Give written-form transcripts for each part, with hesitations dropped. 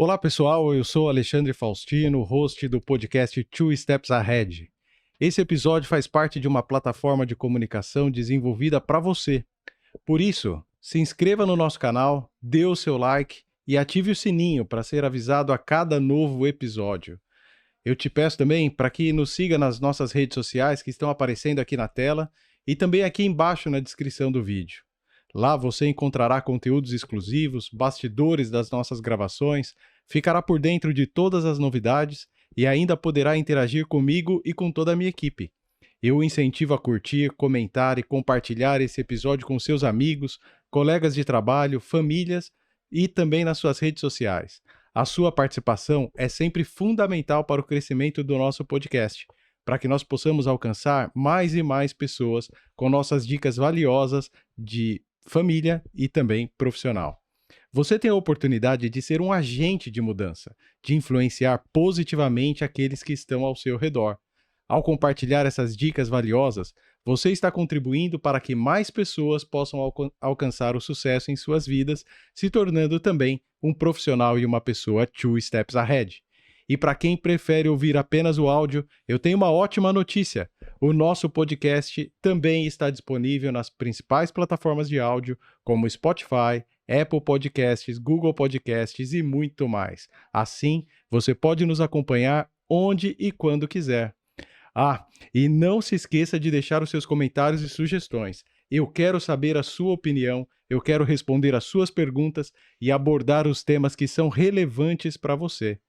Olá pessoal, eu sou Alexandre Faustino, host do podcast Two Steps Ahead. Esse episódio faz parte de uma plataforma de comunicação desenvolvida para você. Por isso, se inscreva no nosso canal, dê o seu like e ative o sininho para ser avisado a cada novo episódio. Eu te peço também para que nos siga nas nossas redes sociais que estão aparecendo aqui na tela e também aqui embaixo na descrição do vídeo. Lá você encontrará conteúdos exclusivos, bastidores das nossas gravações, ficará por dentro de todas as novidades e ainda poderá interagir comigo e com toda a minha equipe. Eu o incentivo a curtir, comentar e compartilhar esse episódio com seus amigos, colegas de trabalho, famílias e também nas suas redes sociais. A sua participação é sempre fundamental para o crescimento do nosso podcast, para que nós possamos alcançar mais e mais pessoas com nossas dicas valiosas de família e também profissional. Você tem a oportunidade de ser um agente de mudança, de influenciar positivamente aqueles que estão ao seu redor. Ao compartilhar essas dicas valiosas, você está contribuindo para que mais pessoas possam alcançar o sucesso em suas vidas, se tornando também um profissional e uma pessoa two steps ahead. E para quem prefere ouvir apenas o áudio, eu tenho uma ótima notícia. O nosso podcast também está disponível nas principais plataformas de áudio, como Spotify, Apple Podcasts, Google Podcasts e muito mais. Assim, você pode nos acompanhar onde e quando quiser. E não se esqueça de deixar os seus comentários e sugestões. Eu quero saber a sua opinião, eu quero responder as suas perguntas e abordar os temas que são relevantes para você.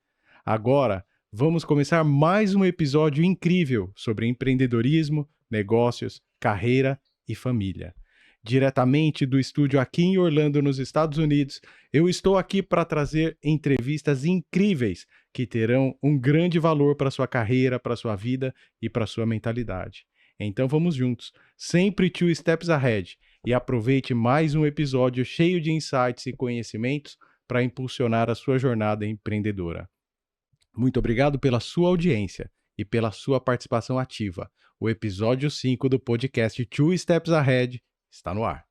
Agora, vamos começar mais um episódio incrível sobre empreendedorismo, negócios, carreira e família. Diretamente do estúdio aqui em Orlando, nos Estados Unidos, eu estou aqui para trazer entrevistas incríveis que terão um grande valor para sua carreira, para sua vida e para sua mentalidade. Então vamos juntos, sempre two steps ahead, e aproveite mais um episódio cheio de insights e conhecimentos para impulsionar a sua jornada empreendedora. Muito obrigado pela sua audiência e pela sua participação ativa. O episódio 5 do podcast Two Steps Ahead está no ar.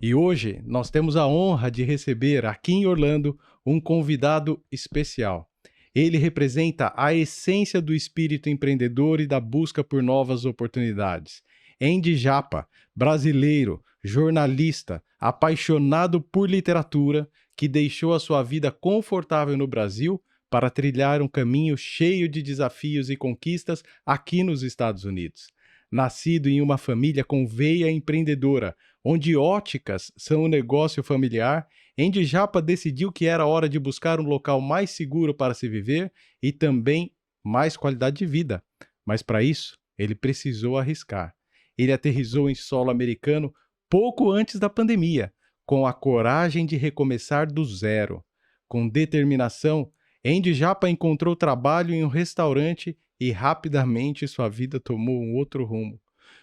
E hoje nós temos a honra de receber aqui em Orlando um convidado especial. Ele representa a essência do espírito empreendedor e da busca por novas oportunidades. Andy Japa, brasileiro, jornalista, apaixonado por literatura, que deixou a sua vida confortável no Brasil para trilhar um caminho cheio de desafios e conquistas aqui nos Estados Unidos. Nascido em uma família com veia empreendedora, onde óticas são um negócio familiar, Andy Japa decidiu que era hora de buscar um local mais seguro para se viver e também mais qualidade de vida. Mas para isso, ele precisou arriscar. Ele aterrissou em solo americano pouco antes da pandemia, com a coragem de recomeçar do zero. Com determinação, Andy Japa encontrou trabalho em um restaurante e rapidamente sua vida tomou um outro rumo.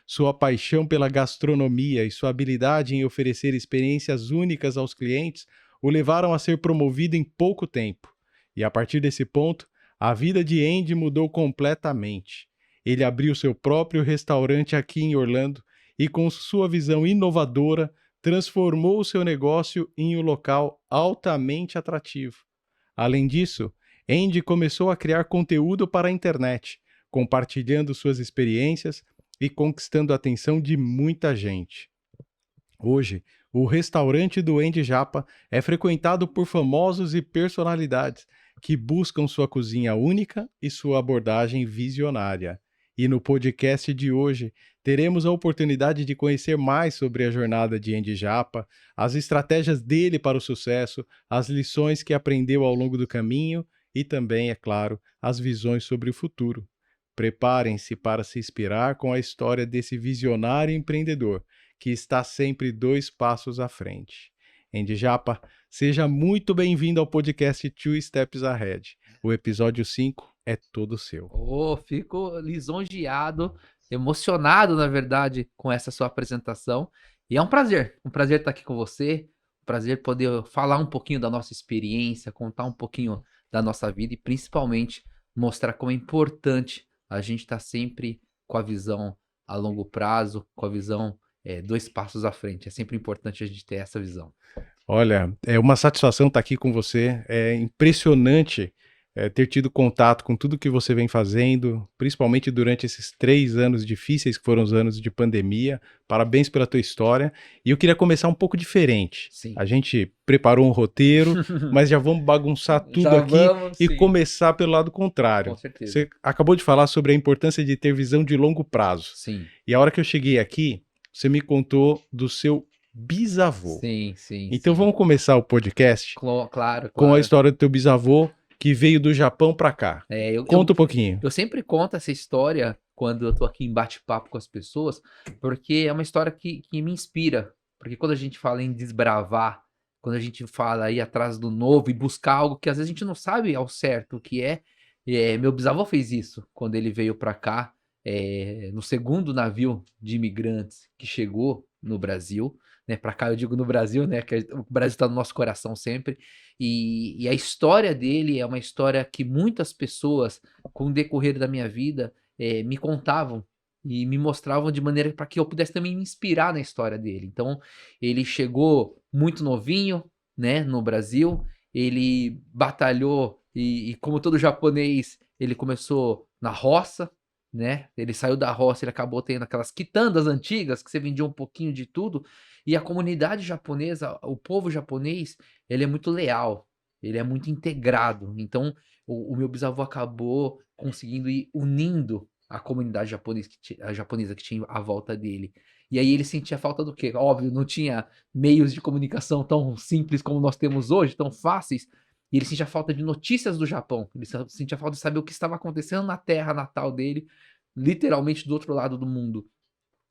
Sua paixão pela gastronomia e sua habilidade em oferecer experiências únicas aos clientes o levaram a ser promovido em pouco tempo. E a partir desse ponto, a vida de Andy mudou completamente. Ele abriu seu próprio restaurante aqui em Orlando e, com sua visão inovadora, transformou seu negócio em um local altamente atrativo. Além disso, Andy começou a criar conteúdo para a internet, compartilhando suas experiências e conquistando a atenção de muita gente. Hoje, o restaurante do Andy Japa é frequentado por famosos e personalidades que buscam sua cozinha única e sua abordagem visionária. E no podcast de hoje, teremos a oportunidade de conhecer mais sobre a jornada de Andy Japa, as estratégias dele para o sucesso, as lições que aprendeu ao longo do caminho e também, é claro, as visões sobre o futuro. Preparem-se para se inspirar com a história desse visionário empreendedor que está sempre 2 passos à frente. Andy Japa, seja muito bem-vindo ao podcast Two Steps Ahead. O episódio 5 é todo seu. Fico lisonjeado, emocionado, na verdade, com essa sua apresentação. E é um prazer estar aqui com você, um prazer poder falar um pouquinho da nossa experiência, contar um pouquinho da nossa vida e principalmente mostrar como é importante a gente estar sempre com a visão a longo prazo, com a visão 2 passos à frente. É sempre importante a gente ter essa visão. Olha, é uma satisfação estar aqui com você. É impressionante ter tido contato com tudo que você vem fazendo, principalmente durante esses 3 anos difíceis que foram os anos de pandemia. Parabéns pela tua história. E eu queria começar um pouco diferente. Sim. A gente preparou um roteiro, mas já vamos bagunçar tudo Já aqui vamos, e sim. começar pelo lado Com contrário. certeza. Você acabou de falar sobre a importância de ter visão de longo prazo. Sim, E a hora que eu cheguei aqui, você me contou do seu bisavô. sim. Então vamos começar o podcast Claro, com a claro. história do teu bisavô que veio do Japão para cá. Conta um pouquinho. Eu sempre conto essa história quando eu tô aqui em bate-papo com as pessoas, porque é uma história que me inspira. Porque quando a gente fala em desbravar, quando a gente fala ir atrás do novo e buscar algo que às vezes a gente não sabe ao certo o que meu bisavô fez isso quando ele veio para cá, no segundo navio de imigrantes que chegou no Brasil, né? Para cá eu digo no Brasil, né? Que o Brasil está no nosso coração sempre. E a história dele é uma história que muitas pessoas, com o decorrer da minha vida, me contavam e me mostravam de maneira para que eu pudesse também me inspirar na história dele. Então, ele chegou muito novinho, né, no Brasil, ele batalhou e como todo japonês, ele começou na roça, né? Ele saiu da roça, ele acabou tendo aquelas quitandas antigas que você vendia um pouquinho de tudo, e a comunidade japonesa, o povo japonês, ele é muito leal, ele é muito integrado. Então, o meu bisavô acabou conseguindo ir unindo a comunidade a japonesa que tinha à volta dele. E aí ele sentia falta do quê? Óbvio, não tinha meios de comunicação tão simples como nós temos hoje, tão fáceis. E ele sentia falta de notícias do Japão. Ele sentia falta de saber o que estava acontecendo na terra natal dele, literalmente do outro lado do mundo.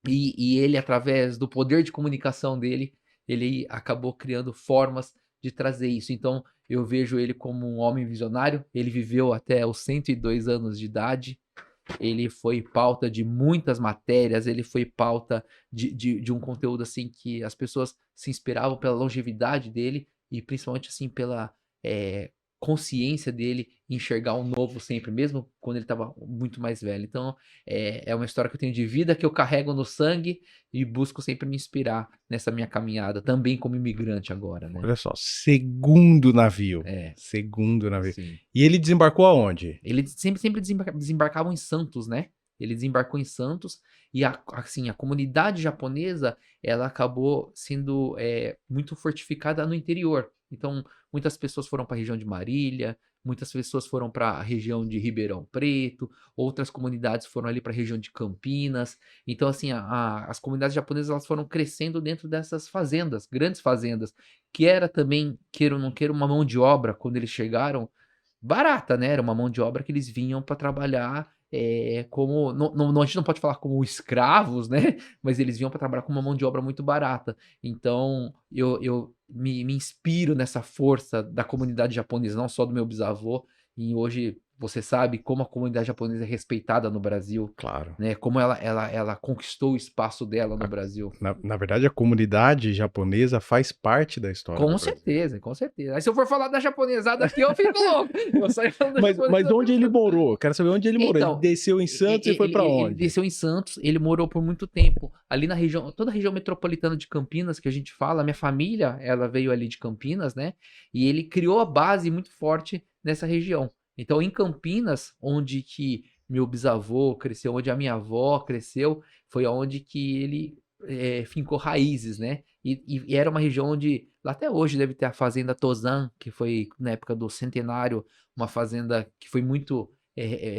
E ele, através do poder de comunicação dele, ele acabou criando formas de trazer isso. Então, eu vejo ele como um homem visionário. Ele viveu até os 102 anos de idade. Ele foi pauta de muitas matérias. Ele foi pauta de um conteúdo assim que as pessoas se inspiravam pela longevidade dele e principalmente assim pela consciência dele em enxergar o novo sempre, mesmo quando ele estava muito mais velho. Então, é uma história que eu tenho de vida, que eu carrego no sangue e busco sempre me inspirar nessa minha caminhada, também como imigrante agora, né? Olha só, segundo navio. É, Segundo navio. sim. E ele desembarcou aonde? Ele sempre desembarcavam em Santos, né? Ele desembarcou em Santos e assim, a comunidade japonesa, ela acabou sendo muito fortificada no interior. Então, muitas pessoas foram para a região de Marília, muitas pessoas foram para a região de Ribeirão Preto, outras comunidades foram ali para a região de Campinas. Então, assim, as comunidades japonesas elas foram crescendo dentro dessas fazendas, grandes fazendas, que era também, queira ou não queira, uma mão de obra quando eles chegaram barata, né? Era uma mão de obra que eles vinham para trabalhar como. A gente não pode falar como escravos, né? Mas eles vinham para trabalhar com uma mão de obra muito barata. Então, eu me inspiro nessa força da comunidade japonesa, não só do meu bisavô. E hoje você sabe como a comunidade japonesa é respeitada no Brasil, Claro. né? Como ela conquistou o espaço dela no Brasil. Na verdade, a comunidade japonesa faz parte da história do Com Brasil. certeza, com certeza. Aí se eu for falar da japonesada aqui, eu fico louco. Eu saio falando da Mas japonesada. onde ele morou? Quero saber onde ele morou. Ele Então, desceu em Santos e foi para Ele onde? desceu em Santos, ele morou por muito tempo ali na região, toda a região metropolitana de Campinas, que a gente fala, a minha família, ela veio ali de Campinas, né? E ele criou a base muito forte nessa região. Então, em Campinas, onde que meu bisavô cresceu, onde a minha avó cresceu, foi onde que ele fincou raízes, né? E era uma região onde, lá até hoje, deve ter a Fazenda Tozan, que foi na época do centenário, uma fazenda que foi muito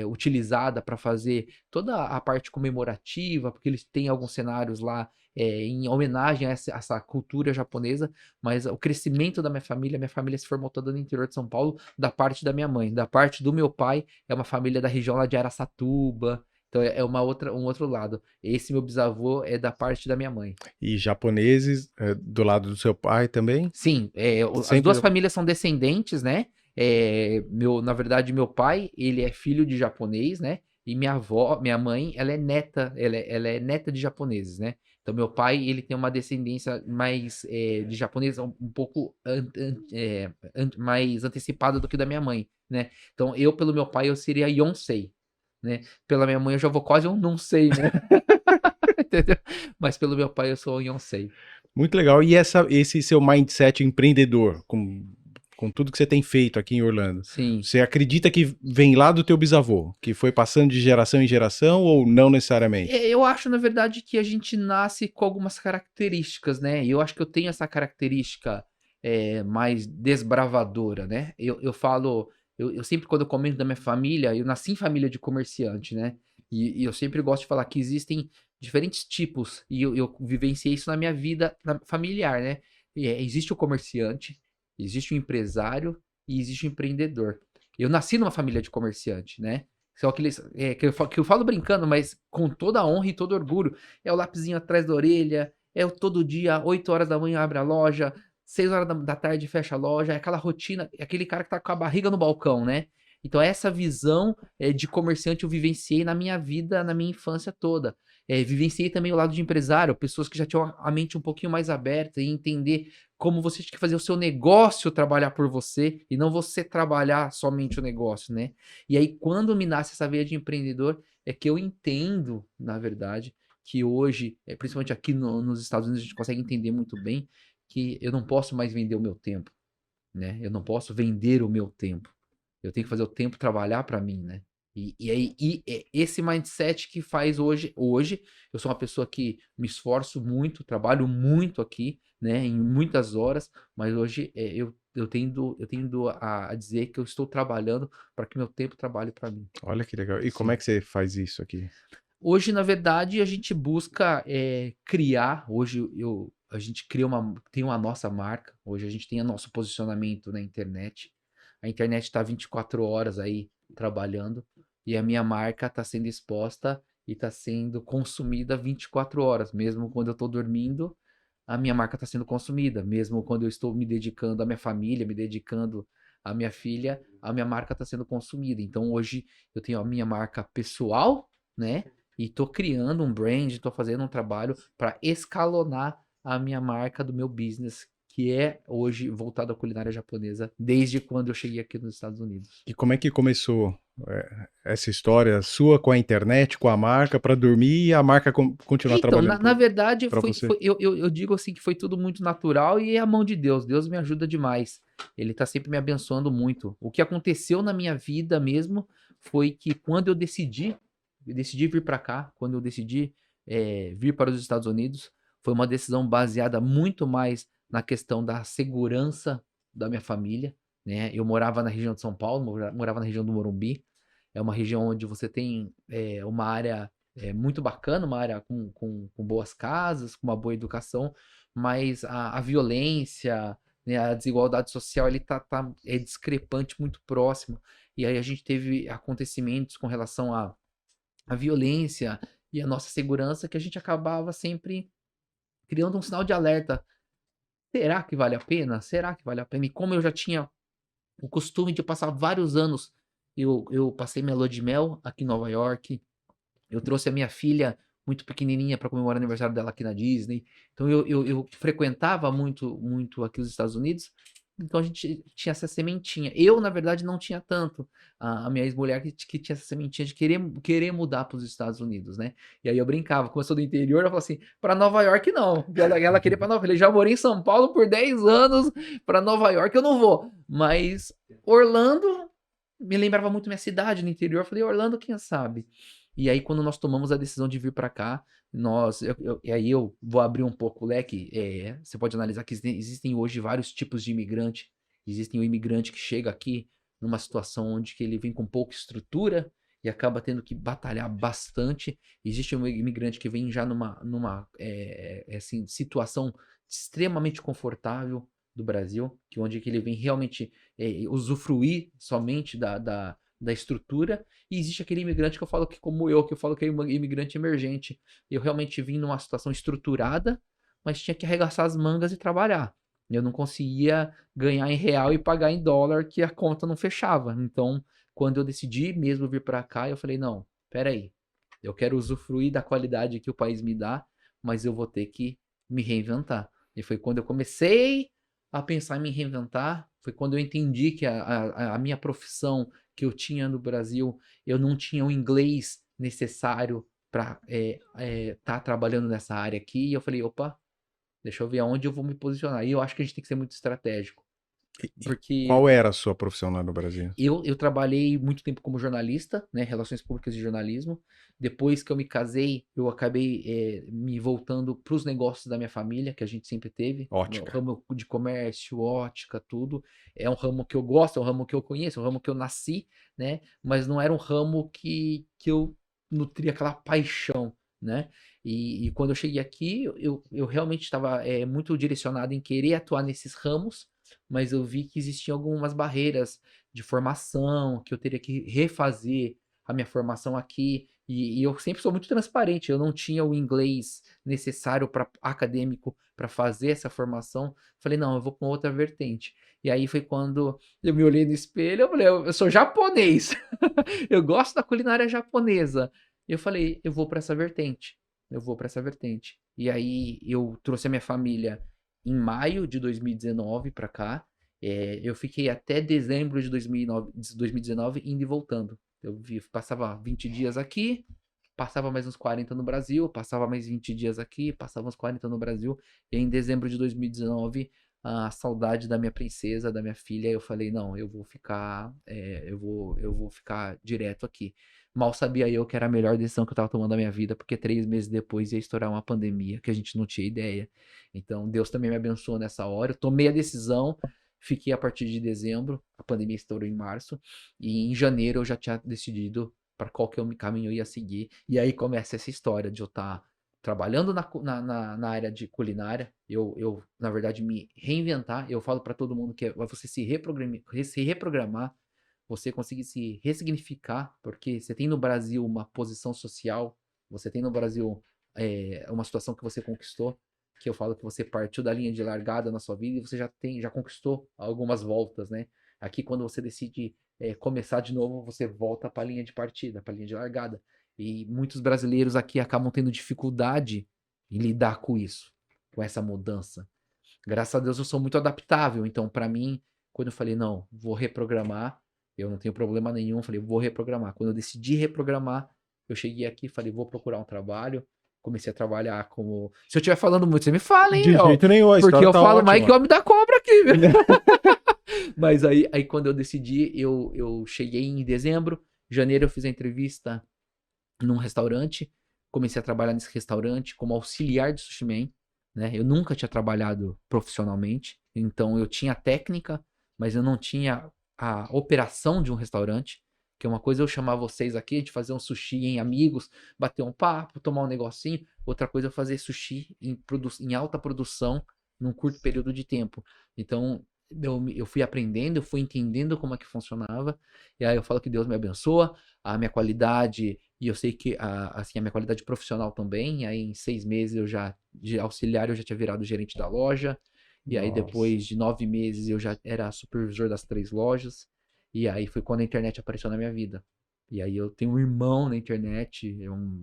utilizada para fazer toda a parte comemorativa, porque eles têm alguns cenários lá em homenagem a essa cultura japonesa, mas o crescimento da minha família se formou toda no interior de São Paulo, da parte da minha mãe. Da parte do meu pai, é uma família da região lá de Araçatuba, então é um outro lado. Esse meu bisavô é da parte da minha mãe. E japoneses do lado do seu pai também? Sim, as Sempre- duas famílias são descendentes, né? Na verdade, meu pai, ele é filho de japonês, né? E minha avó, minha mãe, ela é neta de japoneses, né? Então, meu pai, ele tem uma descendência mais de japonês, um pouco mais antecipada do que da minha mãe, né? Então, pelo meu pai, eu seria Yonsei, né? Pela minha mãe, eu já vou quase um não sei, né? Entendeu? Mas pelo meu pai, eu sou um Yonsei. Muito legal. E esse seu mindset empreendedor, com tudo que você tem feito aqui em Orlando, Sim. você acredita que vem lá do teu bisavô, que foi passando de geração em geração ou não necessariamente? Eu acho, na verdade, que a gente nasce com algumas características, né? E eu acho que eu tenho essa característica mais desbravadora, né? Eu falo, eu sempre, quando eu comento da minha família, eu nasci em família de comerciante, né? E eu sempre gosto de falar que existem diferentes tipos, e eu vivenciei isso na minha vida familiar, né? Existe o comerciante, existe o empresário e existe o empreendedor. Eu nasci numa família de comerciante, né? São aqueles que eu falo brincando, mas com toda a honra e todo orgulho. É o lapisinho atrás da orelha, é o todo dia, 8 horas da manhã abre a loja, 6 horas da tarde fecha a loja, é aquela rotina, é aquele cara que tá com a barriga no balcão, né? Então essa visão de comerciante eu vivenciei na minha vida, na minha infância toda. Vivenciei também o lado de empresário, pessoas que já tinham a mente um pouquinho mais aberta e entender como você tinha que fazer o seu negócio trabalhar por você e não você trabalhar somente o negócio, né? E aí, quando me nasce essa veia de empreendedor, é que eu entendo, na verdade, que hoje, principalmente aqui nos Estados Unidos, a gente consegue entender muito bem que eu não posso mais vender o meu tempo, né? Eu não posso vender o meu tempo. Eu tenho que fazer o tempo trabalhar para mim, né? E é esse mindset que faz hoje eu sou uma pessoa que me esforço muito, trabalho muito aqui, né, em muitas horas, mas hoje eu tendo a dizer que eu estou trabalhando para que meu tempo trabalhe para mim. Olha que legal. E como é Sim. que você faz isso aqui? Hoje, na verdade, a gente busca criar. Hoje a gente tem uma nossa marca. Hoje a gente tem o nosso posicionamento na internet. A internet está 24 horas aí trabalhando e a minha marca está sendo exposta e está sendo consumida 24 horas. Mesmo quando eu estou dormindo, a minha marca está sendo consumida. Mesmo quando eu estou me dedicando à minha família, me dedicando à minha filha, a minha marca está sendo consumida. Então hoje eu tenho a minha marca pessoal, né? E tô criando um brand, tô fazendo um trabalho para escalonar a minha marca do meu business, que é hoje voltado à culinária japonesa, desde quando eu cheguei aqui nos Estados Unidos. E como é que começou essa história sua com a internet, com a marca, para dormir e a marca continuar Então, trabalhando na verdade, para você? eu digo assim que foi tudo muito natural e é a mão de Deus. Deus me ajuda demais. Ele tá sempre me abençoando muito. O que aconteceu na minha vida mesmo foi que quando eu decidi vir para cá, quando eu decidi vir para os Estados Unidos, foi uma decisão baseada muito mais na questão da segurança da minha família, né? Eu morava na região de São Paulo, morava na região do Morumbi. É uma região onde você tem uma área muito bacana, uma área com boas casas, com uma boa educação, mas a violência, né, a desigualdade social, ele é discrepante muito próximo. E aí a gente teve acontecimentos com relação à violência e à nossa segurança que a gente acabava sempre criando um sinal de alerta. Será que vale a pena? Será que vale a pena? E como eu já tinha o costume de passar vários anos, eu passei minha lua de mel aqui em Nova York, eu trouxe a minha filha muito pequenininha para comemorar o aniversário dela aqui na Disney. Então eu frequentava muito, muito aqui os Estados Unidos. Então a gente tinha essa sementinha. Eu, na verdade, não tinha tanto. A minha ex-mulher que tinha essa sementinha de querer mudar para os Estados Unidos, né? E aí eu brincava, como eu sou do interior, eu falava assim: para Nova York não. Ela queria para Nova York. Eu já morei em São Paulo por 10 anos, para Nova York eu não vou. Mas Orlando me lembrava muito minha cidade no interior. Eu falei: Orlando, quem sabe? E aí, quando nós tomamos a decisão de vir para cá, e aí eu vou abrir um pouco o leque. Você pode analisar que existem hoje vários tipos de imigrante. Existem o imigrante que chega aqui numa situação onde que ele vem com pouca estrutura e acaba tendo que batalhar bastante. Existe um imigrante que vem já numa situação extremamente confortável do Brasil, onde que ele vem realmente usufruir somente da estrutura. E existe aquele imigrante que eu falo que, como eu, que eu falo que é imigrante emergente. Eu realmente vim numa situação estruturada, mas tinha que arregaçar as mangas e trabalhar. Eu não conseguia ganhar em real e pagar em dólar, que a conta não fechava. Então, quando eu decidi mesmo vir para cá, eu falei: não, peraí, eu quero usufruir da qualidade que o país me dá, mas eu vou ter que me reinventar. E foi quando eu comecei a pensar em me reinventar, foi quando eu entendi que a minha profissão que eu tinha no Brasil, eu não tinha o inglês necessário para estar trabalhando nessa área aqui. E eu falei: opa, Deixa eu ver aonde eu vou me posicionar. E eu acho que a gente tem que ser muito estratégico. Porque Qual era a sua profissão lá no Brasil? eu trabalhei muito tempo como jornalista, né? Relações Públicas e Jornalismo. Depois que eu me casei, eu acabei me voltando para os negócios da minha família, que a gente sempre teve. No Ótica. ramo de comércio, ótica, tudo. É um ramo que eu gosto, é um ramo que eu conheço, é um ramo que eu nasci, né? Mas não era um ramo que eu nutria aquela paixão, né? E quando eu cheguei aqui, eu realmente estava muito direcionado em querer atuar nesses ramos, mas eu vi que existiam algumas barreiras de formação, que eu teria que refazer a minha formação aqui. E eu sempre sou muito transparente, eu não tinha o inglês necessário para acadêmico para fazer essa formação. Falei, não, eu vou para outra vertente. E aí foi quando eu me olhei no espelho, eu falei, eu sou japonês, eu gosto da culinária japonesa. E eu falei, eu vou para essa vertente, eu vou para essa vertente. E aí eu trouxe a minha família em maio de 2019 para cá. Eu fiquei até dezembro de 2019 indo e voltando. Passava 20 dias aqui, passava mais uns 40 no Brasil, passava mais 20 dias aqui, passava uns 40 no Brasil. E em dezembro de 2019, a saudade da minha princesa, da minha filha, eu falei, não, eu vou ficar, eu vou ficar direto aqui. Mal sabia eu que era a melhor decisão que eu estava tomando na minha vida, porque 3 meses depois ia estourar uma pandemia que a gente não tinha ideia. Então, Deus também me abençoou nessa hora. Eu tomei a decisão, fiquei a partir de dezembro, a pandemia estourou em março, e em janeiro eu já tinha decidido para qual que caminho eu ia seguir. E aí começa essa história de eu estar trabalhando na área de culinária, na verdade, me reinventar. Eu falo para todo mundo que é você se reprogramar, você conseguir se ressignificar, porque você tem no Brasil uma posição social, você tem no Brasil uma situação que você conquistou, que eu falo que você partiu da linha de largada na sua vida e você já conquistou algumas voltas, né? Aqui, quando você decide começar de novo, você volta para a linha de partida, para a linha de largada. E muitos brasileiros aqui acabam tendo dificuldade em lidar com isso, com essa mudança. Graças a Deus eu sou muito adaptável, então para mim, quando eu falei, não, vou reprogramar, eu não tenho problema nenhum, falei, vou reprogramar. Quando eu decidi reprogramar, eu cheguei aqui, falei, vou procurar um trabalho, comecei a trabalhar como... Se eu estiver falando muito, você me fala, hein, De meu? jeito nenhum, a Porque história eu tá falo mais que ótima. o homem da cobra aqui, meu. Mas aí quando eu decidi, eu cheguei em dezembro, janeiro eu fiz a entrevista num restaurante, comecei a trabalhar nesse restaurante como auxiliar de sushi man, né? Eu nunca tinha trabalhado profissionalmente, então eu tinha técnica, mas eu não tinha a operação de um restaurante, que é uma coisa eu chamar vocês aqui, de fazer um sushi em amigos, bater um papo, tomar um negocinho, outra coisa é fazer sushi em alta produção num curto período de tempo. Então, eu fui aprendendo, eu fui entendendo como é que funcionava, e aí eu falo que Deus me abençoa, a minha qualidade, e eu sei que assim, a minha qualidade profissional também, aí em 6 meses de auxiliar, eu já tinha virado gerente da loja, e aí Nossa. depois de 9 meses eu já era supervisor das 3 lojas, e aí foi quando a internet apareceu na minha vida. E aí eu tenho um irmão na internet,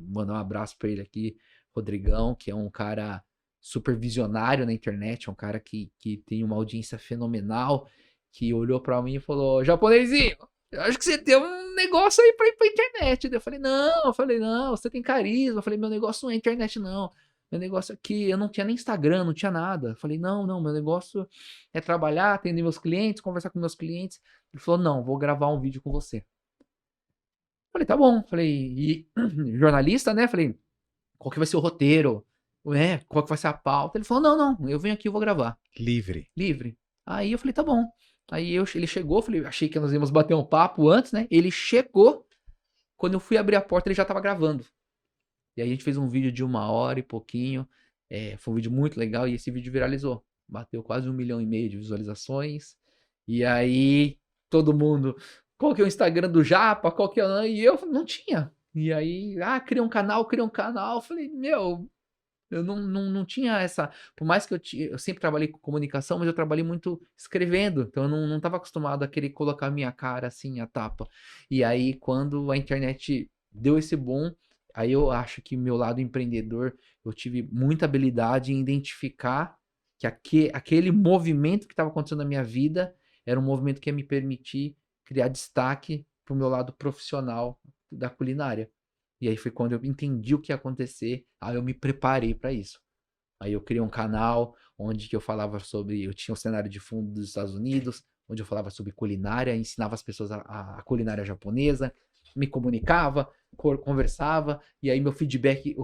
mandar um abraço para ele aqui, Rodrigão, que é um cara super visionário na internet, é um cara que tem uma audiência fenomenal, que olhou para mim e falou, japonesinho, eu acho que você tem um negócio aí pra ir pra internet. Daí eu falei, não, você tem carisma. Eu falei, meu negócio não é internet, não. Meu negócio aqui, eu não tinha nem Instagram, não tinha nada. Eu falei, não, meu negócio é trabalhar, atender meus clientes, conversar com meus clientes. Ele falou, não, vou gravar um vídeo com você. Eu falei, tá bom. Falei, e jornalista, né? Falei, qual que vai ser o roteiro? Qual que vai ser a pauta? Ele falou, não, eu venho aqui e vou gravar. Livre. Livre. Aí eu falei, tá bom. Aí ele chegou, falei, achei que nós íamos bater um papo antes, né? Ele chegou, quando eu fui abrir a porta, ele já tava gravando. E aí a gente fez um vídeo de 1 hora e pouquinho. Foi um vídeo muito legal e esse vídeo viralizou. Bateu quase 1,5 milhão de visualizações. E aí todo mundo, qual que é o Instagram do Japa? Qual que é o... E eu não tinha. E aí, cria um canal. Eu falei, meu, eu não tinha essa. Por mais que eu sempre trabalhei com comunicação, mas eu trabalhei muito escrevendo. Então eu não estava acostumado a querer colocar a minha cara assim, a tapa. E aí, quando a internet deu esse boom, aí eu acho que meu lado empreendedor, eu tive muita habilidade em identificar que aquele movimento que estava acontecendo na minha vida era um movimento que ia me permitir criar destaque para o meu lado profissional da culinária. E aí foi quando eu entendi o que ia acontecer, aí eu me preparei para isso. Aí eu criei um canal onde que eu falava sobre, eu tinha um cenário de fundo dos Estados Unidos, onde eu falava sobre culinária, ensinava as pessoas a culinária japonesa, me comunicava, conversava, e aí o feedback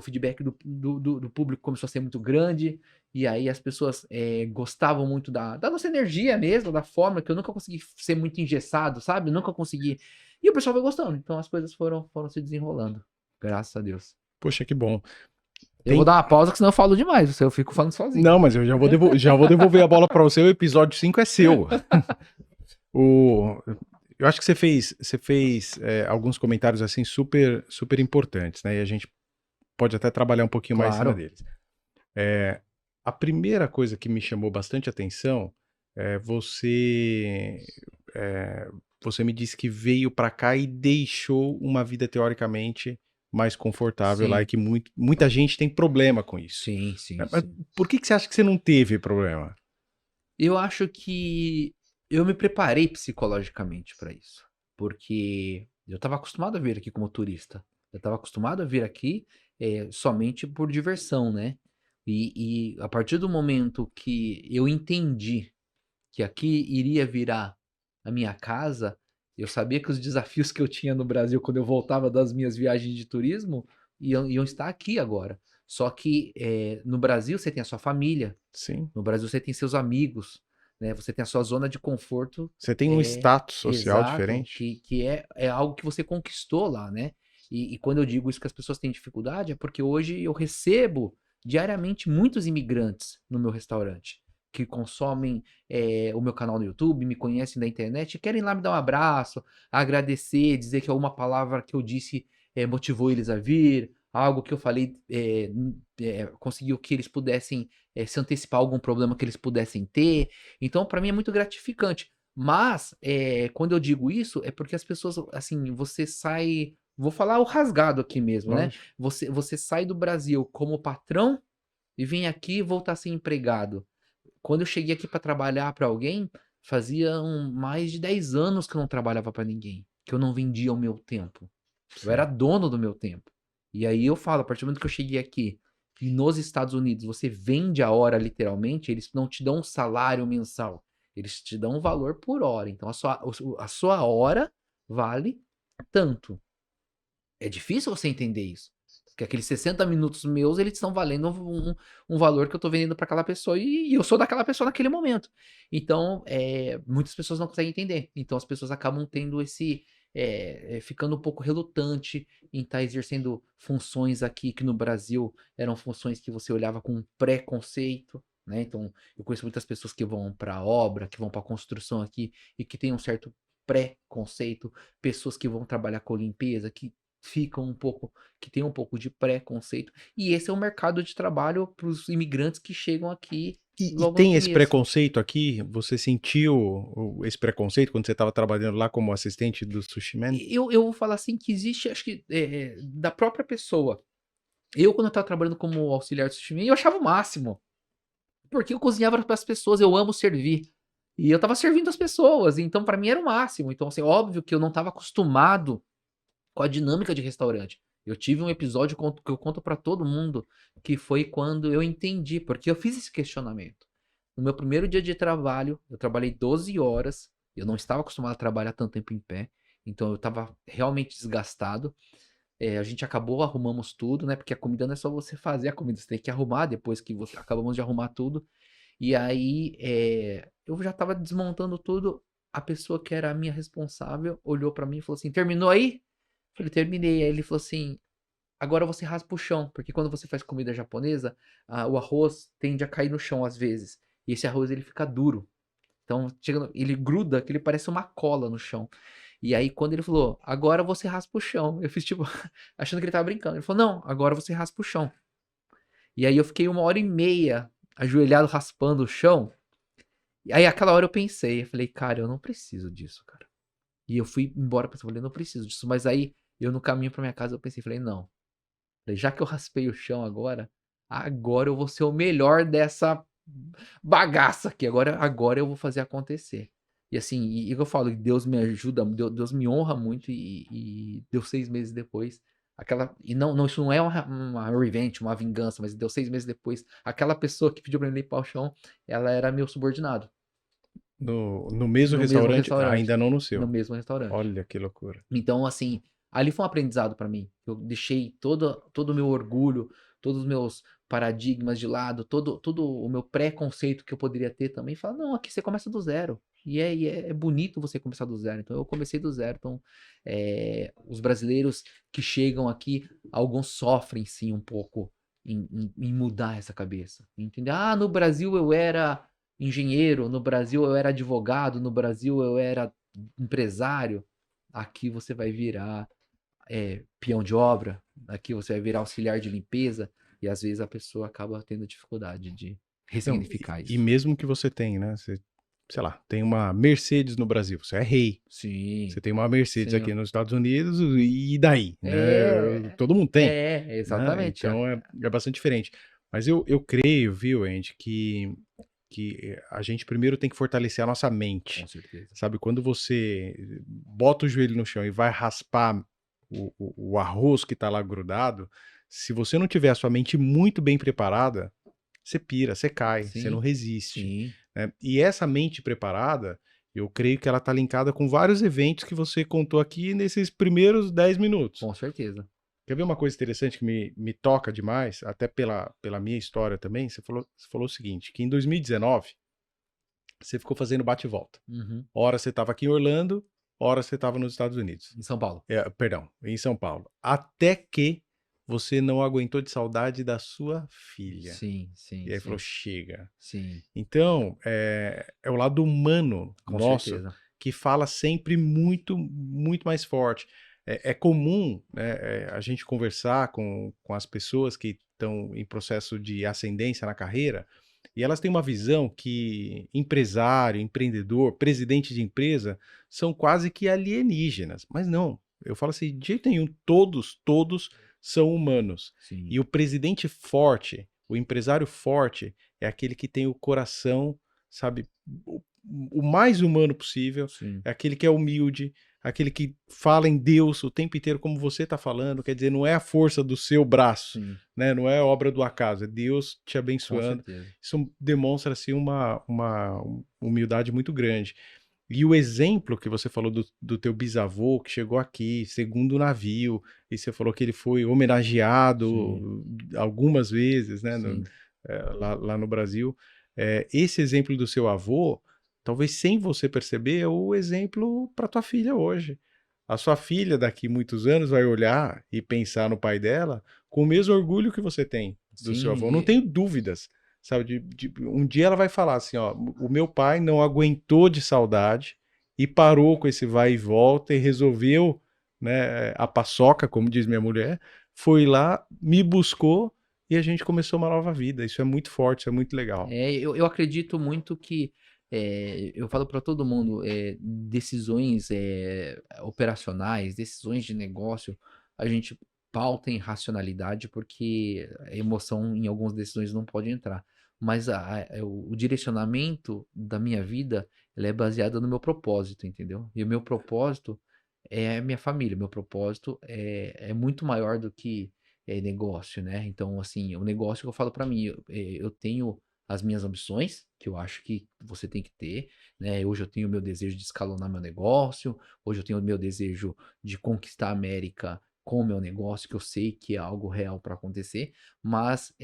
do público começou a ser muito grande, e aí as pessoas gostavam muito da nossa energia mesmo, da forma que eu nunca consegui ser muito engessado, sabe? Nunca consegui. E o pessoal vai gostando, então as coisas foram se desenrolando, graças a Deus. Poxa, que bom. Eu vou dar uma pausa, que senão eu falo demais, eu fico falando sozinho. Não, mas eu já vou devolver a bola para você, o episódio 5 é seu. Eu acho que você fez alguns comentários assim super, super importantes, né? E a gente pode até trabalhar um pouquinho mais em cima Claro. deles. A primeira coisa que me chamou bastante atenção é você me disse que veio para cá e deixou uma vida teoricamente mais confortável lá e Sim, que muita gente tem problema com isso. sim, sim, Mas sim. por que você acha que você não teve problema? Eu acho que eu me preparei psicologicamente para isso, porque eu estava acostumado a vir aqui como turista. Eu estava acostumado a vir aqui, somente por diversão, né. E a partir do momento que eu entendi que aqui iria virar a minha casa, eu sabia que os desafios que eu tinha no Brasil quando eu voltava das minhas viagens de turismo iam estar aqui agora. Só que, no Brasil você tem a sua família, Sim. no Brasil você tem seus amigos, né, você tem a sua zona de conforto, Você tem um status social exato, diferente? que é algo que você conquistou lá, né. E quando eu digo isso que as pessoas têm dificuldade, é porque hoje eu recebo diariamente muitos imigrantes no meu restaurante, que consomem, o meu canal no YouTube, me conhecem da internet e querem lá me dar um abraço, agradecer, dizer que alguma palavra que eu disse, motivou eles a vir, algo que eu falei, conseguiu que eles pudessem se antecipar a algum problema que eles pudessem ter. Então, para mim é muito gratificante. Mas, quando eu digo isso, é porque as pessoas, assim, você sai. Vou falar o rasgado aqui mesmo, né? Lógico. Você sai do Brasil como patrão e vem aqui voltar a ser empregado. Quando eu cheguei aqui para trabalhar para alguém, fazia mais de 10 anos que eu não trabalhava para ninguém, que eu não vendia o meu tempo. Eu era Sim. dono do meu tempo. E aí eu falo, a partir do momento que eu cheguei aqui, e nos Estados Unidos você vende a hora literalmente, eles não te dão um salário mensal, eles te dão um valor por hora. Então a sua hora vale tanto. É difícil você entender isso. Porque aqueles 60 minutos meus, eles estão valendo um valor que eu estou vendendo para aquela pessoa e eu sou daquela pessoa naquele momento. Então, muitas pessoas não conseguem entender. Então, as pessoas acabam tendo ficando um pouco relutante em estar exercendo funções aqui que no Brasil eram funções que você olhava com um preconceito, né? Então, eu conheço muitas pessoas que vão para obra, que vão para construção aqui e que têm um certo preconceito, pessoas que vão trabalhar com limpeza, que tem um pouco de preconceito. E esse é o mercado de trabalho para os imigrantes que chegam aqui E logo no tem esse começo. preconceito aqui? Você sentiu esse preconceito quando você estava trabalhando lá como assistente do Sushi Man? Eu vou falar assim que existe, acho que da própria pessoa. Eu, quando eu estava trabalhando como auxiliar de sushi man, eu achava o máximo. Porque eu cozinhava para as pessoas, eu amo servir. E eu estava servindo as pessoas, então para mim era o máximo. Então, assim, óbvio que eu não estava acostumado com a dinâmica de restaurante. Eu tive um episódio que eu conto pra todo mundo, que foi quando eu entendi, porque eu fiz esse questionamento. No meu primeiro dia de trabalho, eu trabalhei 12 horas, eu não estava acostumado a trabalhar tanto tempo em pé, então eu estava realmente desgastado. A gente arrumamos tudo, né? Porque a comida não é só você fazer a comida, você tem que arrumar depois que você acabamos de arrumar tudo. E aí, eu já estava desmontando tudo. A pessoa que era a minha responsável olhou pra mim e falou assim: terminou aí? Falei, terminei. Aí ele falou assim: agora você raspa o chão, porque quando você faz comida japonesa, o arroz tende a cair no chão às vezes. E esse arroz ele fica duro. Então, ele gruda, que ele parece uma cola no chão. E aí, quando ele falou, agora você raspa o chão, eu fiz tipo, achando que ele tava brincando. Ele falou, não, agora você raspa o chão. E aí eu fiquei 1h30 ajoelhado raspando o chão. E aí, aquela hora eu pensei, eu falei, cara, eu não preciso disso, cara. E eu fui embora pensando, falei, não preciso disso. Mas aí, eu no caminho pra minha casa, eu pensei, falei, não. Falei, já que eu raspei o chão agora eu vou ser o melhor dessa bagaça aqui. Agora eu vou fazer acontecer. E assim, e eu falo, Deus me ajuda, Deus me honra muito e deu 6 meses depois, E não, isso não é uma revenge, uma vingança, mas deu 6 meses depois. Aquela pessoa que pediu pra mim limpar o chão, ela era meu subordinado. No mesmo No mesmo restaurante, restaurante. ainda não no No seu. mesmo restaurante. Olha que loucura. Então, assim, ali foi um aprendizado pra mim. Eu deixei todo o meu orgulho, todos os meus paradigmas de lado, todo o meu preconceito que eu poderia ter também, e falar: "Não, aqui você começa do zero". É bonito você começar do zero. Então eu comecei do zero. Então, os brasileiros que chegam aqui, alguns sofrem sim um pouco em mudar essa cabeça, entender: "Ah, no Brasil eu era engenheiro, no Brasil eu era advogado, no Brasil eu era empresário". Aqui você vai virar peão de obra, aqui você vai virar auxiliar de limpeza, e às vezes a pessoa acaba tendo dificuldade de Não, ressignificar e isso. mesmo que você tenha, né? Você, sei lá, tem uma Mercedes no Brasil, você é rei. Sim, Você tem uma Mercedes sim. aqui nos Estados Unidos, e daí? Né? É, Todo mundo tem, né? exatamente. Então é bastante diferente. Mas eu creio, viu, Andy, que a gente primeiro tem que fortalecer a nossa Com mente. certeza. Sabe, quando você bota o joelho no chão e vai raspar o arroz que tá lá grudado, se você não tiver a sua mente muito bem preparada, você pira, você cai, você não Sim, resiste. sim, Né? E essa mente preparada, eu creio que ela está linkada com vários eventos que você contou aqui nesses primeiros 10 minutos. com certeza. Quer ver uma coisa interessante que me toca demais, até pela minha história também? Você falou o seguinte, que em 2019 você ficou fazendo bate e volta. Uhum. Hora você estava aqui em Orlando, hora você estava nos Estados Unidos. Em São Paulo. Perdão, em São Paulo. Até que você não aguentou de saudade da sua filha. Sim, sim, E aí falou, sim, chega. sim, Então, é o lado humano com nosso certeza. que fala sempre muito, muito mais forte. É comum, né, a gente conversar com as pessoas que estão em processo de ascendência na carreira e elas têm uma visão que empresário, empreendedor, presidente de empresa são quase que alienígenas. Mas não, eu falo assim, de jeito nenhum, todos são humanos. Sim, E o presidente forte, o empresário forte, é aquele que tem o coração, sabe, o mais humano possível, sim, é aquele que é humilde, aquele que fala em Deus o tempo inteiro como você está falando, quer dizer, não é a força do seu braço, sim, né? Não é obra do acaso, é Deus te com abençoando. certeza. Isso demonstra assim uma humildade muito grande. E o exemplo que você falou do teu bisavô que chegou aqui, segundo navio, e você falou que ele foi Sim, homenageado algumas vezes, né, sim, lá no Brasil. Esse exemplo do seu avô, talvez sem você perceber, é o exemplo para tua filha hoje. A sua filha, daqui muitos anos, vai olhar e pensar no pai dela com o mesmo orgulho que você tem do seu avô. Não tenho sim. dúvidas. Sabe, um dia ela vai falar assim, ó, o meu pai não aguentou de saudade e parou com esse vai e volta e resolveu, né, a paçoca, como diz minha mulher, foi lá, me buscou e a gente começou uma nova vida. Isso é muito forte, isso é muito legal. Eu acredito muito que, eu falo para todo mundo, decisões operacionais, decisões de negócio, a gente pauta em racionalidade, porque a emoção em algumas decisões não pode entrar. Mas o direcionamento da minha vida, ela é baseada no meu propósito, entendeu? E o meu propósito é a minha família, meu propósito é muito maior do que negócio, né? Então, assim, o negócio que eu falo para mim, eu tenho as minhas ambições, que eu acho que você tem que ter, né? Hoje eu tenho o meu desejo de escalonar meu negócio, hoje eu tenho o meu desejo de conquistar a América com o meu negócio, que eu sei que é algo real para acontecer, mas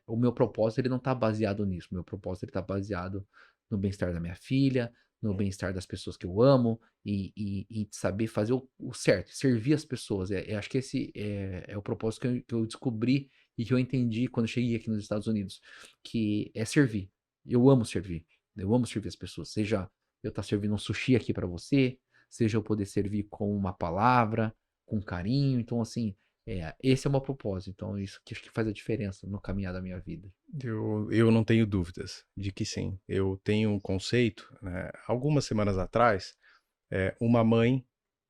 o meu propósito ele não está baseado nisso, o meu propósito ele está baseado no bem-estar da minha filha, no bem-estar das pessoas que eu amo e saber fazer o certo, servir as pessoas. Acho que esse é o propósito que eu descobri e que eu entendi quando eu cheguei aqui nos Estados Unidos, que é servir. Eu amo servir. Eu amo servir as pessoas. Seja eu estar servindo um sushi aqui para você, seja eu poder servir com uma palavra, com carinho. Então, assim, esse é o meu propósito. Então, isso que acho que faz a diferença no caminhar da minha vida. Eu não tenho dúvidas de que sim. Eu tenho um conceito, né, algumas semanas atrás, uma mãe,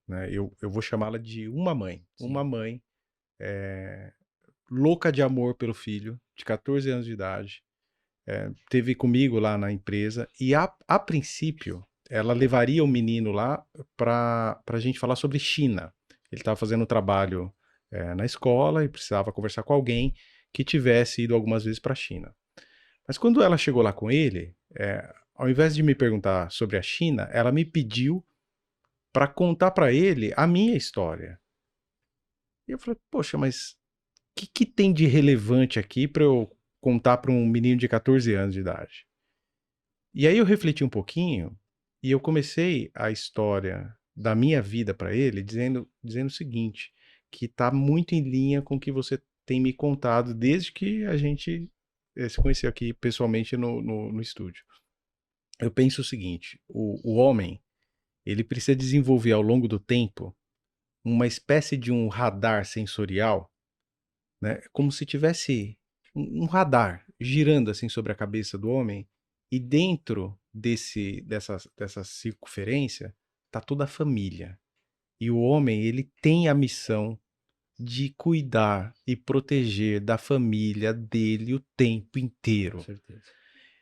né, eu vou chamá-la de Sim, uma mãe louca de amor pelo filho, de 14 anos de idade, teve comigo lá na empresa e a princípio ela levaria o menino lá para a gente falar sobre China. Ele estava fazendo um trabalho na escola e precisava conversar com alguém que tivesse ido algumas vezes para a China. Mas quando ela chegou lá com ele, ao invés de me perguntar sobre a China, ela me pediu para contar para ele a minha história. E eu falei, poxa, mas o que tem de relevante aqui para eu contar para um menino de 14 anos de idade? E aí eu refleti um pouquinho e eu comecei a história da minha vida para ele dizendo o seguinte, que está muito em linha com o que você tem me contado desde que a gente se conheceu aqui pessoalmente no estúdio. Eu penso o seguinte, o homem, ele precisa desenvolver ao longo do tempo uma espécie de um radar sensorial, né? Como se tivesse um radar girando assim sobre a cabeça do homem, e dentro dessa circunferência está toda a família. E o homem, ele tem a missão de cuidar e proteger da família dele o tempo inteiro. Com certeza.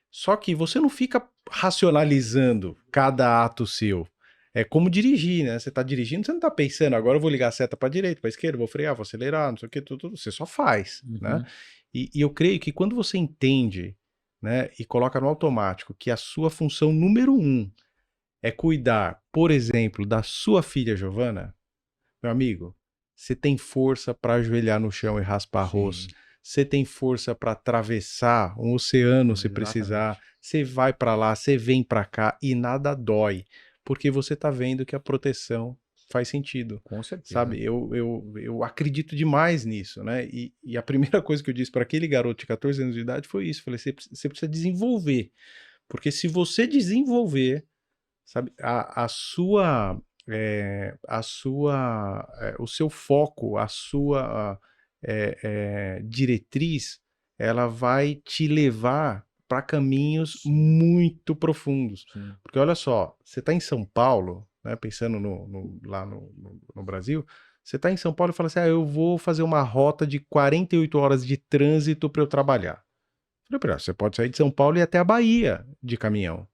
Só que você não fica racionalizando cada ato seu. É como dirigir, né? Você está dirigindo, você não está pensando, agora eu vou ligar a seta para a direita, para a esquerda, vou frear, vou acelerar, não sei o que, tudo. Você só faz, né? E eu creio que quando você entende, né, e coloca no automático que a sua função número 1 é cuidar, por exemplo, da sua filha Giovana, meu amigo, você tem força para ajoelhar no chão e raspar arroz. Você tem força para atravessar um oceano se precisar. Você vai para lá, você vem para cá e nada dói, porque você está vendo que a proteção faz sentido. Com certeza. Sabe, eu acredito demais nisso, né? E a primeira coisa que eu disse para aquele garoto de 14 anos de idade foi isso. Falei, você precisa desenvolver, porque se você desenvolver, sabe, o seu foco, a sua diretriz, ela vai te levar para caminhos muito profundos. Sim. Porque olha só, você está em São Paulo, né, pensando lá no Brasil, você está em São Paulo e fala assim, eu vou fazer uma rota de 48 horas de trânsito para eu trabalhar. Eu falei, você pode sair de São Paulo e ir até a Bahia de caminhão.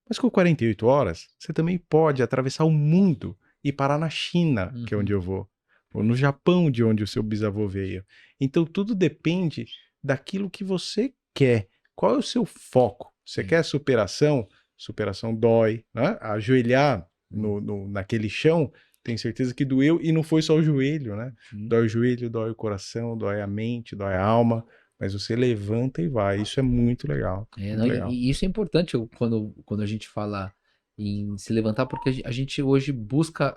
Mas com 48 horas, você também pode atravessar o mundo e parar na China, que é onde eu vou, ou no Japão, de onde o seu bisavô veio. Então, tudo depende daquilo que você quer. Qual é o seu foco? Você quer superação? Superação dói, né? Ajoelhar naquele chão, tenho certeza que doeu, e não foi só o joelho, né? Dói o joelho, dói o coração, dói a mente, dói a alma, mas você levanta e vai. Isso é muito legal. Muito legal. E isso é importante quando a gente fala em se levantar, porque a gente hoje busca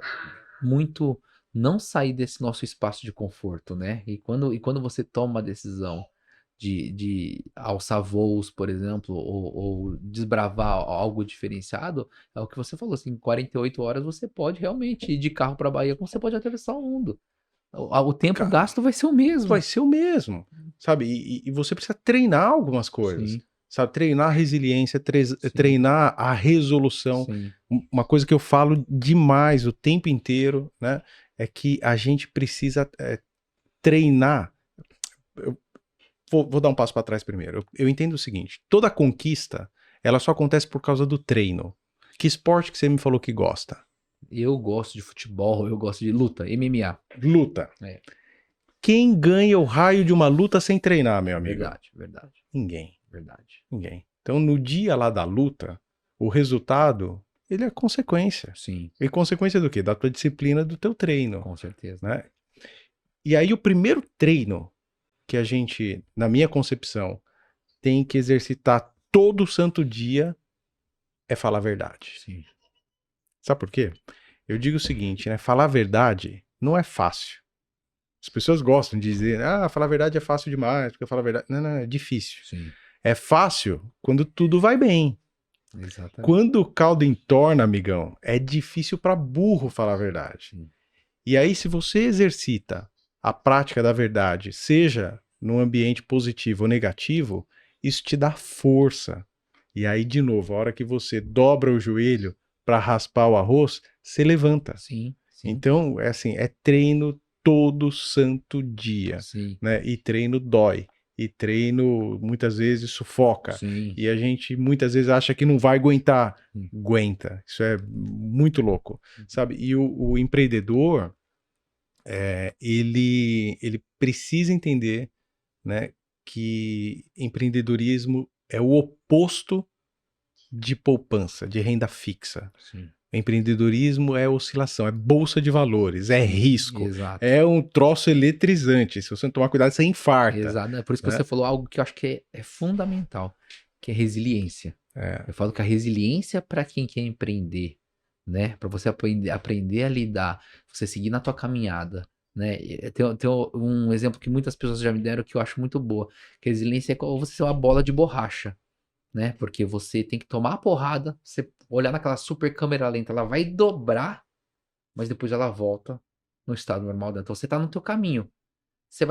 muito não sair desse nosso espaço de conforto, né? E quando você toma uma decisão de alçar voos, por exemplo, ou desbravar algo diferenciado, é o que você falou, assim, em 48 horas você pode realmente ir de carro para a Bahia, como você pode atravessar o mundo. O tempo gasto vai ser o mesmo. Vai ser o mesmo, sabe? E você precisa treinar algumas coisas. Sim. Sabe? Treinar a resiliência, treinar a resolução. Sim. Uma coisa que eu falo demais o tempo inteiro, né? É que a gente precisa treinar. Eu vou dar um passo para trás primeiro. Eu entendo o seguinte: toda conquista, ela só acontece por causa do treino. Que esporte que você me falou que gosta? Eu gosto de futebol, eu gosto de luta, MMA. Luta. É. Quem ganha o raio de uma luta sem treinar, meu amigo? Verdade. Ninguém. Verdade. Ninguém. Então, no dia lá da luta, o resultado, ele é consequência. Sim. E consequência do quê? Da tua disciplina, do teu treino. Com certeza. Né? E aí, o primeiro treino que a gente, na minha concepção, tem que exercitar todo santo dia é falar a verdade. Sim. Sabe por quê? Eu digo o seguinte, né? Falar a verdade não é fácil. As pessoas gostam de dizer, falar a verdade é fácil demais, porque falar a verdade... Não, é difícil. Sim. É fácil quando tudo vai bem. Exatamente. Quando o caldo entorna, amigão, é difícil para burro falar a verdade. Sim. E aí, se você exercita a prática da verdade, seja num ambiente positivo ou negativo, isso te dá força. E aí, de novo, a hora que você dobra o joelho para raspar o arroz, você levanta. Sim. Então, é assim, é treino todo santo dia. Sim. Né? E treino dói. E treino, muitas vezes, sufoca. Sim. E a gente, muitas vezes, acha que não vai aguentar. Aguenta. Isso é muito louco, sabe? E o empreendedor, ele precisa entender, né, que empreendedorismo é o oposto de poupança, de renda fixa. Sim. Empreendedorismo é oscilação, é bolsa de valores, é risco, Exato. é um troço eletrizante. Se você não tomar cuidado, você infarta. Exato. É por isso que né? você falou algo que eu acho que é fundamental, que é resiliência. Eu falo que a resiliência para quem quer empreender, né? Para você aprender a lidar, você seguir na tua caminhada, né? Tem um exemplo que muitas pessoas já me deram que eu acho muito boa, que a resiliência é como você ser uma bola de borracha, né? Porque você tem que tomar a porrada, você olhar naquela super câmera lenta, ela vai dobrar, mas depois ela volta no estado normal dela. Então você tá no teu caminho. Você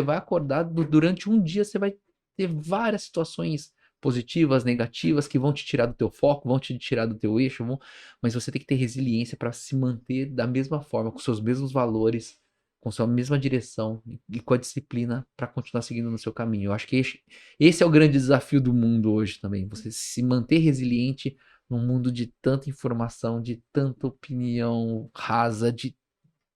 vai acordar durante um dia, você vai ter várias situações positivas, negativas, que vão te tirar do teu foco, vão te tirar do teu eixo, mas você tem que ter resiliência para se manter da mesma forma, com seus mesmos valores, com sua mesma direção e com a disciplina para continuar seguindo no seu caminho. Eu acho que esse é o grande desafio do mundo hoje também, você se manter resiliente num mundo de tanta informação, de tanta opinião rasa, de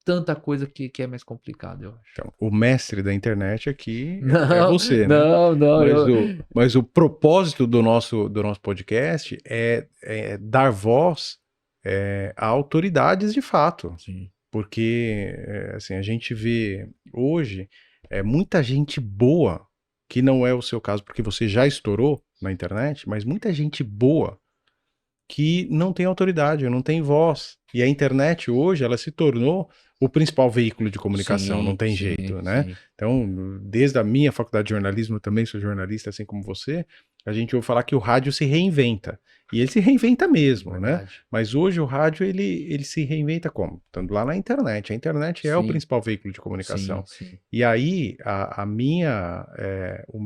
tanta coisa que é mais complicado, eu acho. Então, o mestre da internet aqui é Não, você, né? não, Mas o propósito do nosso podcast é dar voz a autoridades de fato. Sim. Porque assim, a gente vê hoje muita gente boa, que não é o seu caso, porque você já estourou na internet, mas muita gente boa que não tem autoridade, não tem voz. E a internet hoje, ela se tornou o principal veículo de comunicação, não tem jeito, né? Sim. Então, desde a minha faculdade de jornalismo, eu também sou jornalista, assim como você, a gente ouve falar que o rádio se reinventa. E ele se reinventa mesmo, né? Verdade. Mas hoje o rádio, ele se reinventa como? Estando lá na internet. A internet é o Sim. principal veículo de comunicação. Sim. E aí, o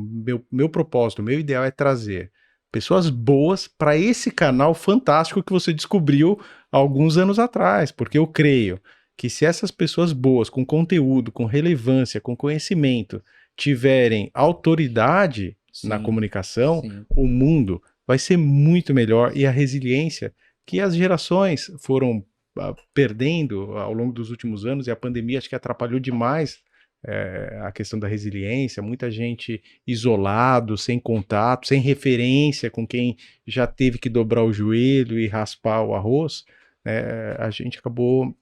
meu propósito, o meu ideal é trazer pessoas boas para esse canal fantástico que você descobriu há alguns anos atrás, porque eu creio que se essas pessoas boas, com conteúdo, com relevância, com conhecimento, tiverem autoridade na comunicação, o mundo vai ser muito melhor e a resiliência que as gerações foram perdendo ao longo dos últimos anos, e a pandemia acho que atrapalhou demais a questão da resiliência, muita gente isolado, sem contato, sem referência com quem já teve que dobrar o joelho e raspar o arroz, a gente acabou,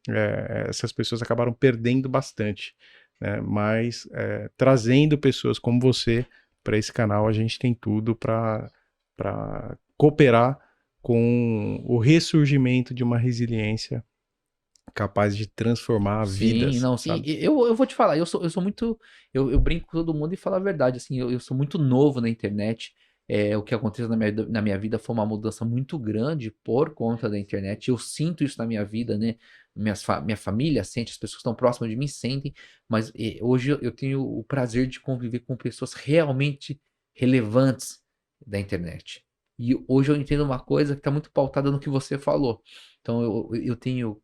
essas pessoas acabaram perdendo bastante, né? Mas trazendo pessoas como você para esse canal, a gente tem tudo para cooperar com o ressurgimento de uma resiliência capaz de transformar vidas. Sim. Sabe? Eu vou te falar, eu sou muito. Eu brinco com todo mundo e falo a verdade. Assim, eu sou muito novo na internet. O que aconteceu na minha vida foi uma mudança muito grande por conta da internet. Eu sinto isso na minha vida, né? Minha família sente, as pessoas que estão próximas de mim sentem, mas hoje eu tenho o prazer de conviver com pessoas realmente relevantes da internet. E hoje eu entendo uma coisa que está muito pautada no que você falou. Então eu tenho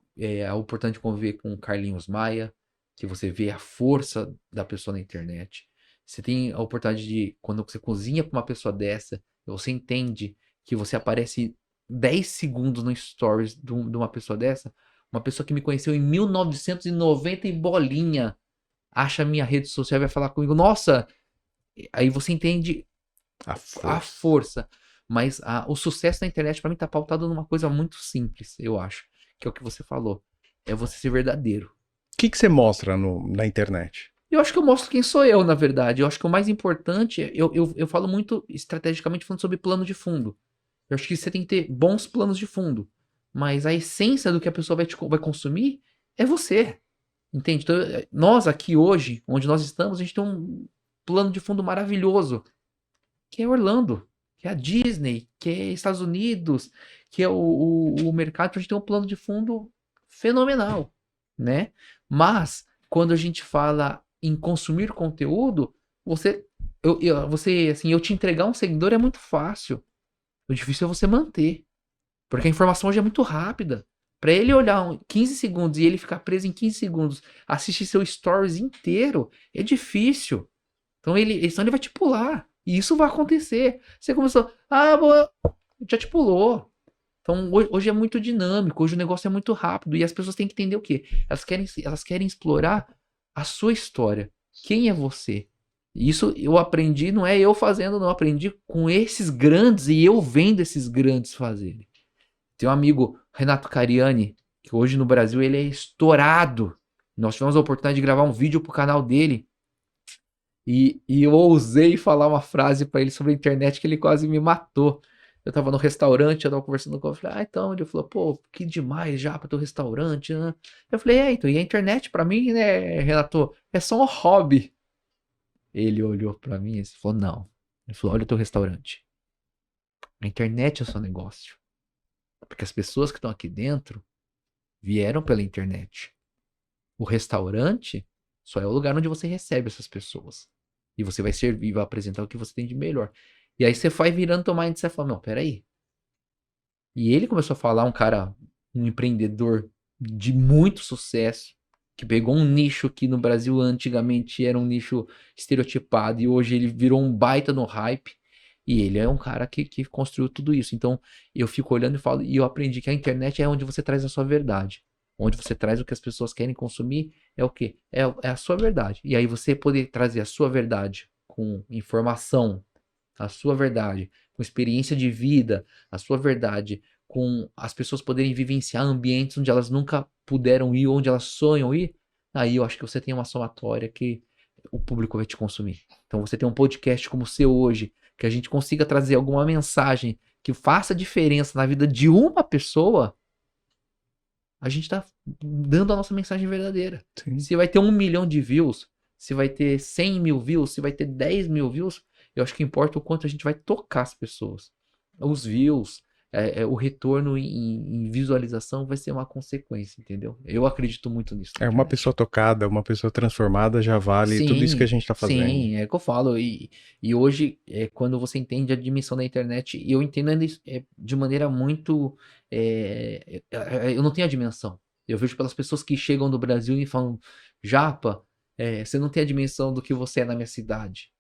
a oportunidade de conviver com o Carlinhos Maia, que você vê a força da pessoa na internet. Você tem a oportunidade de, quando você cozinha para uma pessoa dessa, você entende que você aparece 10 segundos no stories de uma pessoa dessa, uma pessoa que me conheceu em 1990 e bolinha, acha a minha rede social e vai falar comigo, nossa, aí você entende a força. Mas o sucesso na internet para mim tá pautado numa coisa muito simples, eu acho, que é o que você falou, é você ser verdadeiro. O que você mostra na internet? Eu acho que eu mostro quem sou eu, na verdade. Eu acho que o mais importante, eu falo muito estrategicamente falando sobre plano de fundo. Eu acho que você tem que ter bons planos de fundo. Mas a essência do que a pessoa vai consumir é você. Entende? Então, nós aqui hoje, onde nós estamos, a gente tem um plano de fundo maravilhoso, que é Orlando, que é a Disney, que é Estados Unidos, que é o mercado. A gente tem um plano de fundo fenomenal, né? Mas, quando a gente fala em consumir conteúdo, assim, eu te entregar um seguidor é muito fácil. O difícil é você manter. Porque a informação hoje é muito rápida. Para ele olhar 15 segundos e ele ficar preso em 15 segundos, assistir seu stories inteiro, é difícil. Então senão ele vai te pular. E isso vai acontecer. Você começou, já te pulou. Então, hoje é muito dinâmico, hoje o negócio é muito rápido e as pessoas têm que entender o quê? Elas querem explorar a sua história. Quem é você? Isso eu aprendi, não é eu fazendo, não. Eu aprendi com esses grandes e eu vendo esses grandes fazerem. Tem um amigo, Renato Cariani, que hoje no Brasil ele é estourado. Nós tivemos a oportunidade de gravar um vídeo pro canal dele. E eu ousei falar uma frase pra ele sobre a internet que ele quase me matou. Eu tava no restaurante, eu tava conversando com ele, eu falei, então, ele falou, pô, que demais já pro teu restaurante, né? Eu falei, então, e a internet pra mim, né, Renato, é só um hobby. Ele olhou pra mim e falou, não. Ele falou, olha o teu restaurante. A internet é o seu negócio. Porque as pessoas que estão aqui dentro vieram pela internet. O restaurante só é o lugar onde você recebe essas pessoas. E você vai servir, vai apresentar o que você tem de melhor. E aí você vai virando teu mindset e fala, não, peraí. E ele começou a falar, um empreendedor de muito sucesso, que pegou um nicho que no Brasil antigamente era um nicho estereotipado e hoje ele virou um baita no hype. E ele é um cara que construiu tudo isso. Então eu fico olhando e falo, e eu aprendi que a internet é onde você traz a sua verdade. Onde você traz o que as pessoas querem consumir é o quê? É a sua verdade. E aí você poder trazer a sua verdade com informação, a sua verdade com experiência de vida, a sua verdade com as pessoas poderem vivenciar ambientes onde elas nunca puderam ir, onde elas sonham ir, aí eu acho que você tem uma somatória que o público vai te consumir. Então você tem um podcast como o seu hoje, que a gente consiga trazer alguma mensagem que faça diferença na vida de uma pessoa, a gente tá dando a nossa mensagem verdadeira. Sim. Se vai ter 1 milhão de views, se vai ter 100 mil views, se vai ter 10 mil views, eu acho que importa o quanto a gente vai tocar as pessoas. Os views, o retorno em visualização vai ser uma consequência, entendeu? Eu acredito muito nisso. É uma pessoa tocada, uma pessoa transformada já vale tudo isso que a gente tá fazendo. Sim, é o que eu falo. E hoje, quando você entende a dimensão da internet, eu entendo ainda isso, de maneira muito. Eu não tenho a dimensão. Eu vejo pelas pessoas que chegam do Brasil e falam, Japa, você não tem a dimensão do que você é na minha cidade.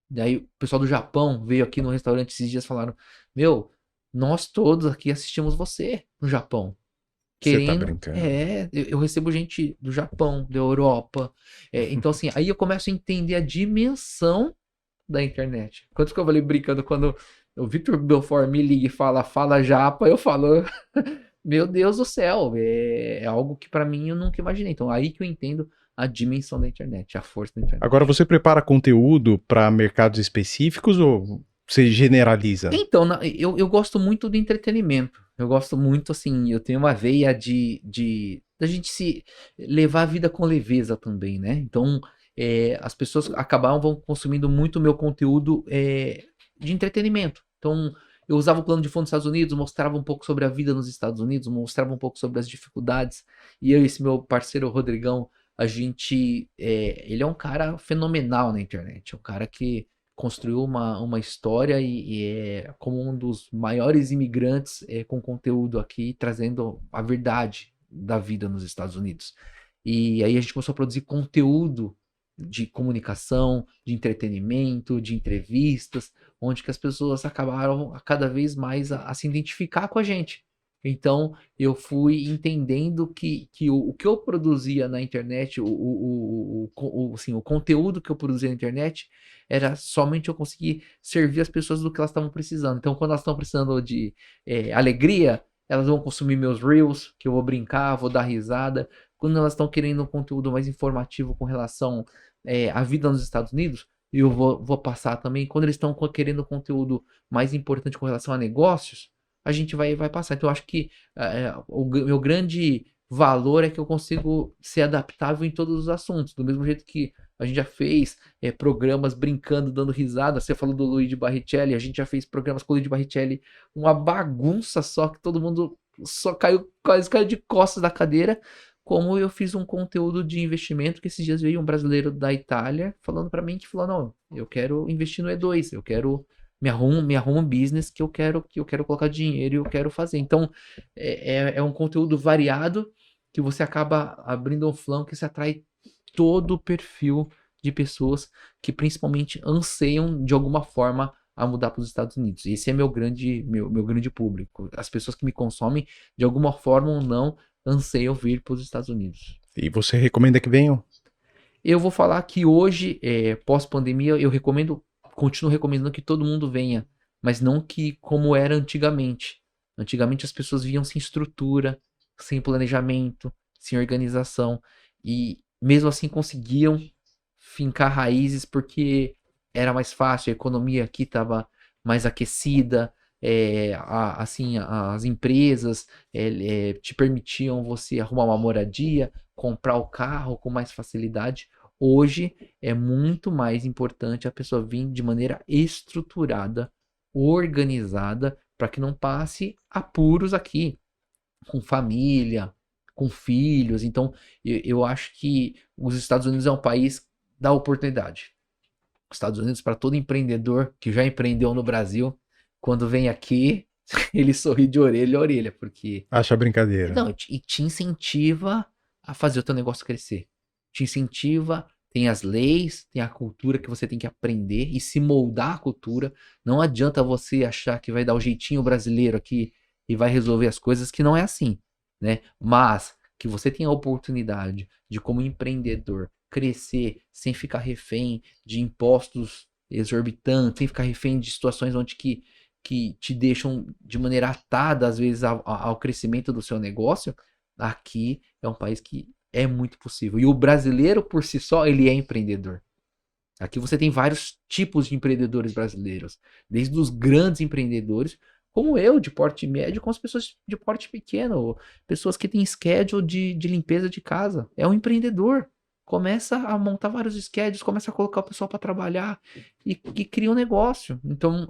Daí o pessoal do Japão veio aqui no restaurante esses dias e falaram, meu, nós todos aqui assistimos você no Japão. Você tá Querendo, brincando. eu recebo gente do Japão, da Europa. Então, assim, aí eu começo a entender a dimensão da internet. Quanto que eu falei brincando quando o Victor Belfort me liga e fala japa, eu falo, meu Deus do céu, é algo que pra mim eu nunca imaginei. Então, aí que eu entendo a dimensão da internet, a força da internet. Agora, você prepara conteúdo para mercados específicos ou você generaliza? Então, eu gosto muito do entretenimento. Eu gosto muito, assim, eu tenho uma veia da gente se levar a vida com leveza também, né? Então, as pessoas acabavam consumindo muito o meu conteúdo de entretenimento. Então, eu usava o plano de fundo dos Estados Unidos, mostrava um pouco sobre a vida nos Estados Unidos, mostrava um pouco sobre as dificuldades. E eu e esse meu parceiro, Rodrigão, ele é um cara fenomenal na internet. É um cara que construiu uma história e é como um dos maiores imigrantes com conteúdo aqui, trazendo a verdade da vida nos Estados Unidos. E aí a gente começou a produzir conteúdo de comunicação, de entretenimento, de entrevistas, onde que as pessoas acabaram cada vez mais a se identificar com a gente. Então, eu fui entendendo que o que eu produzia na internet, assim, o conteúdo que eu produzia na internet, era somente eu conseguir servir as pessoas do que elas estavam precisando. Então, quando elas estão precisando de alegria, elas vão consumir meus Reels, que eu vou brincar, vou dar risada. Quando elas estão querendo um conteúdo mais informativo com relação à vida nos Estados Unidos, eu vou passar também. Quando eles estão querendo um conteúdo mais importante com relação a negócios, a gente vai passar. Então, eu acho que o meu grande valor é que eu consigo ser adaptável em todos os assuntos. Do mesmo jeito que a gente já fez programas brincando, dando risada. Você falou do Luigi Barrichelli, a gente já fez programas com o Luigi Barrichelli, uma bagunça só, que todo mundo quase caiu de costas da cadeira. Como eu fiz um conteúdo de investimento, que esses dias veio um brasileiro da Itália falando para mim, que falou, não, eu quero investir no E2, eu quero me arrumo um business que eu quero colocar dinheiro e eu quero fazer. Então, é um conteúdo variado que você acaba abrindo um flanco que se atrai todo o perfil de pessoas que principalmente anseiam de alguma forma a mudar para os Estados Unidos. Esse é meu grande público. As pessoas que me consomem, de alguma forma ou não, anseiam vir para os Estados Unidos. E você recomenda que venham? Eu vou falar que hoje, pós-pandemia, continuo recomendando que todo mundo venha, mas não que como era antigamente. Antigamente as pessoas vinham sem estrutura, sem planejamento, sem organização, e mesmo assim conseguiam fincar raízes porque era mais fácil, a economia aqui estava mais aquecida, assim, as empresas te permitiam você arrumar uma moradia, comprar o carro com mais facilidade. Hoje é muito mais importante a pessoa vir de maneira estruturada, organizada, para que não passe apuros aqui, com família, com filhos. Então, eu acho que os Estados Unidos é um país da oportunidade. Os Estados Unidos, para todo empreendedor que já empreendeu no Brasil, quando vem aqui, ele sorri de orelha a orelha, porque Acha brincadeira. não, e te incentiva a fazer o teu negócio crescer. Te incentiva, tem as leis, tem a cultura que você tem que aprender e se moldar a cultura. Não adianta você achar que vai dar o jeitinho brasileiro aqui e vai resolver as coisas, que não é assim, né? Mas que você tenha a oportunidade de, como empreendedor, crescer sem ficar refém de impostos exorbitantes, sem ficar refém de situações onde que te deixam de maneira atada, às vezes, ao crescimento do seu negócio. Aqui é um país que é muito possível. E o brasileiro, por si só, ele é empreendedor. Aqui você tem vários tipos de empreendedores brasileiros, desde os grandes empreendedores, como eu, de porte médio, com as pessoas de porte pequeno, pessoas que têm schedule de limpeza de casa. É um empreendedor. Começa a montar vários schedules, começa a colocar o pessoal para trabalhar e cria um negócio.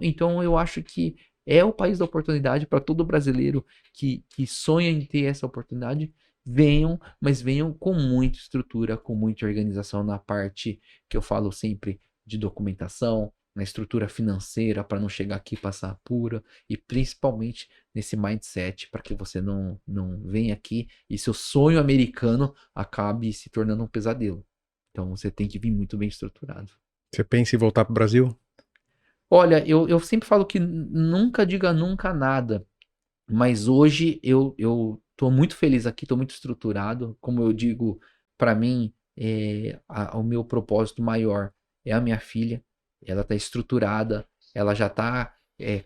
Então eu acho que é o país da oportunidade para todo brasileiro que sonha em ter essa oportunidade. Venham, mas venham com muita estrutura, com muita organização na parte que eu falo sempre de documentação, na estrutura financeira, para não chegar aqui e passar apuro, e principalmente nesse mindset para que você não venha aqui e seu sonho americano acabe se tornando um pesadelo. Então você tem que vir muito bem estruturado. Você pensa em voltar para o Brasil? Olha, eu sempre falo que nunca diga nunca nada, mas hoje eu tô muito feliz aqui, tô muito estruturado. Como eu digo, para mim, o meu propósito maior é a minha filha. Ela tá estruturada, ela já tá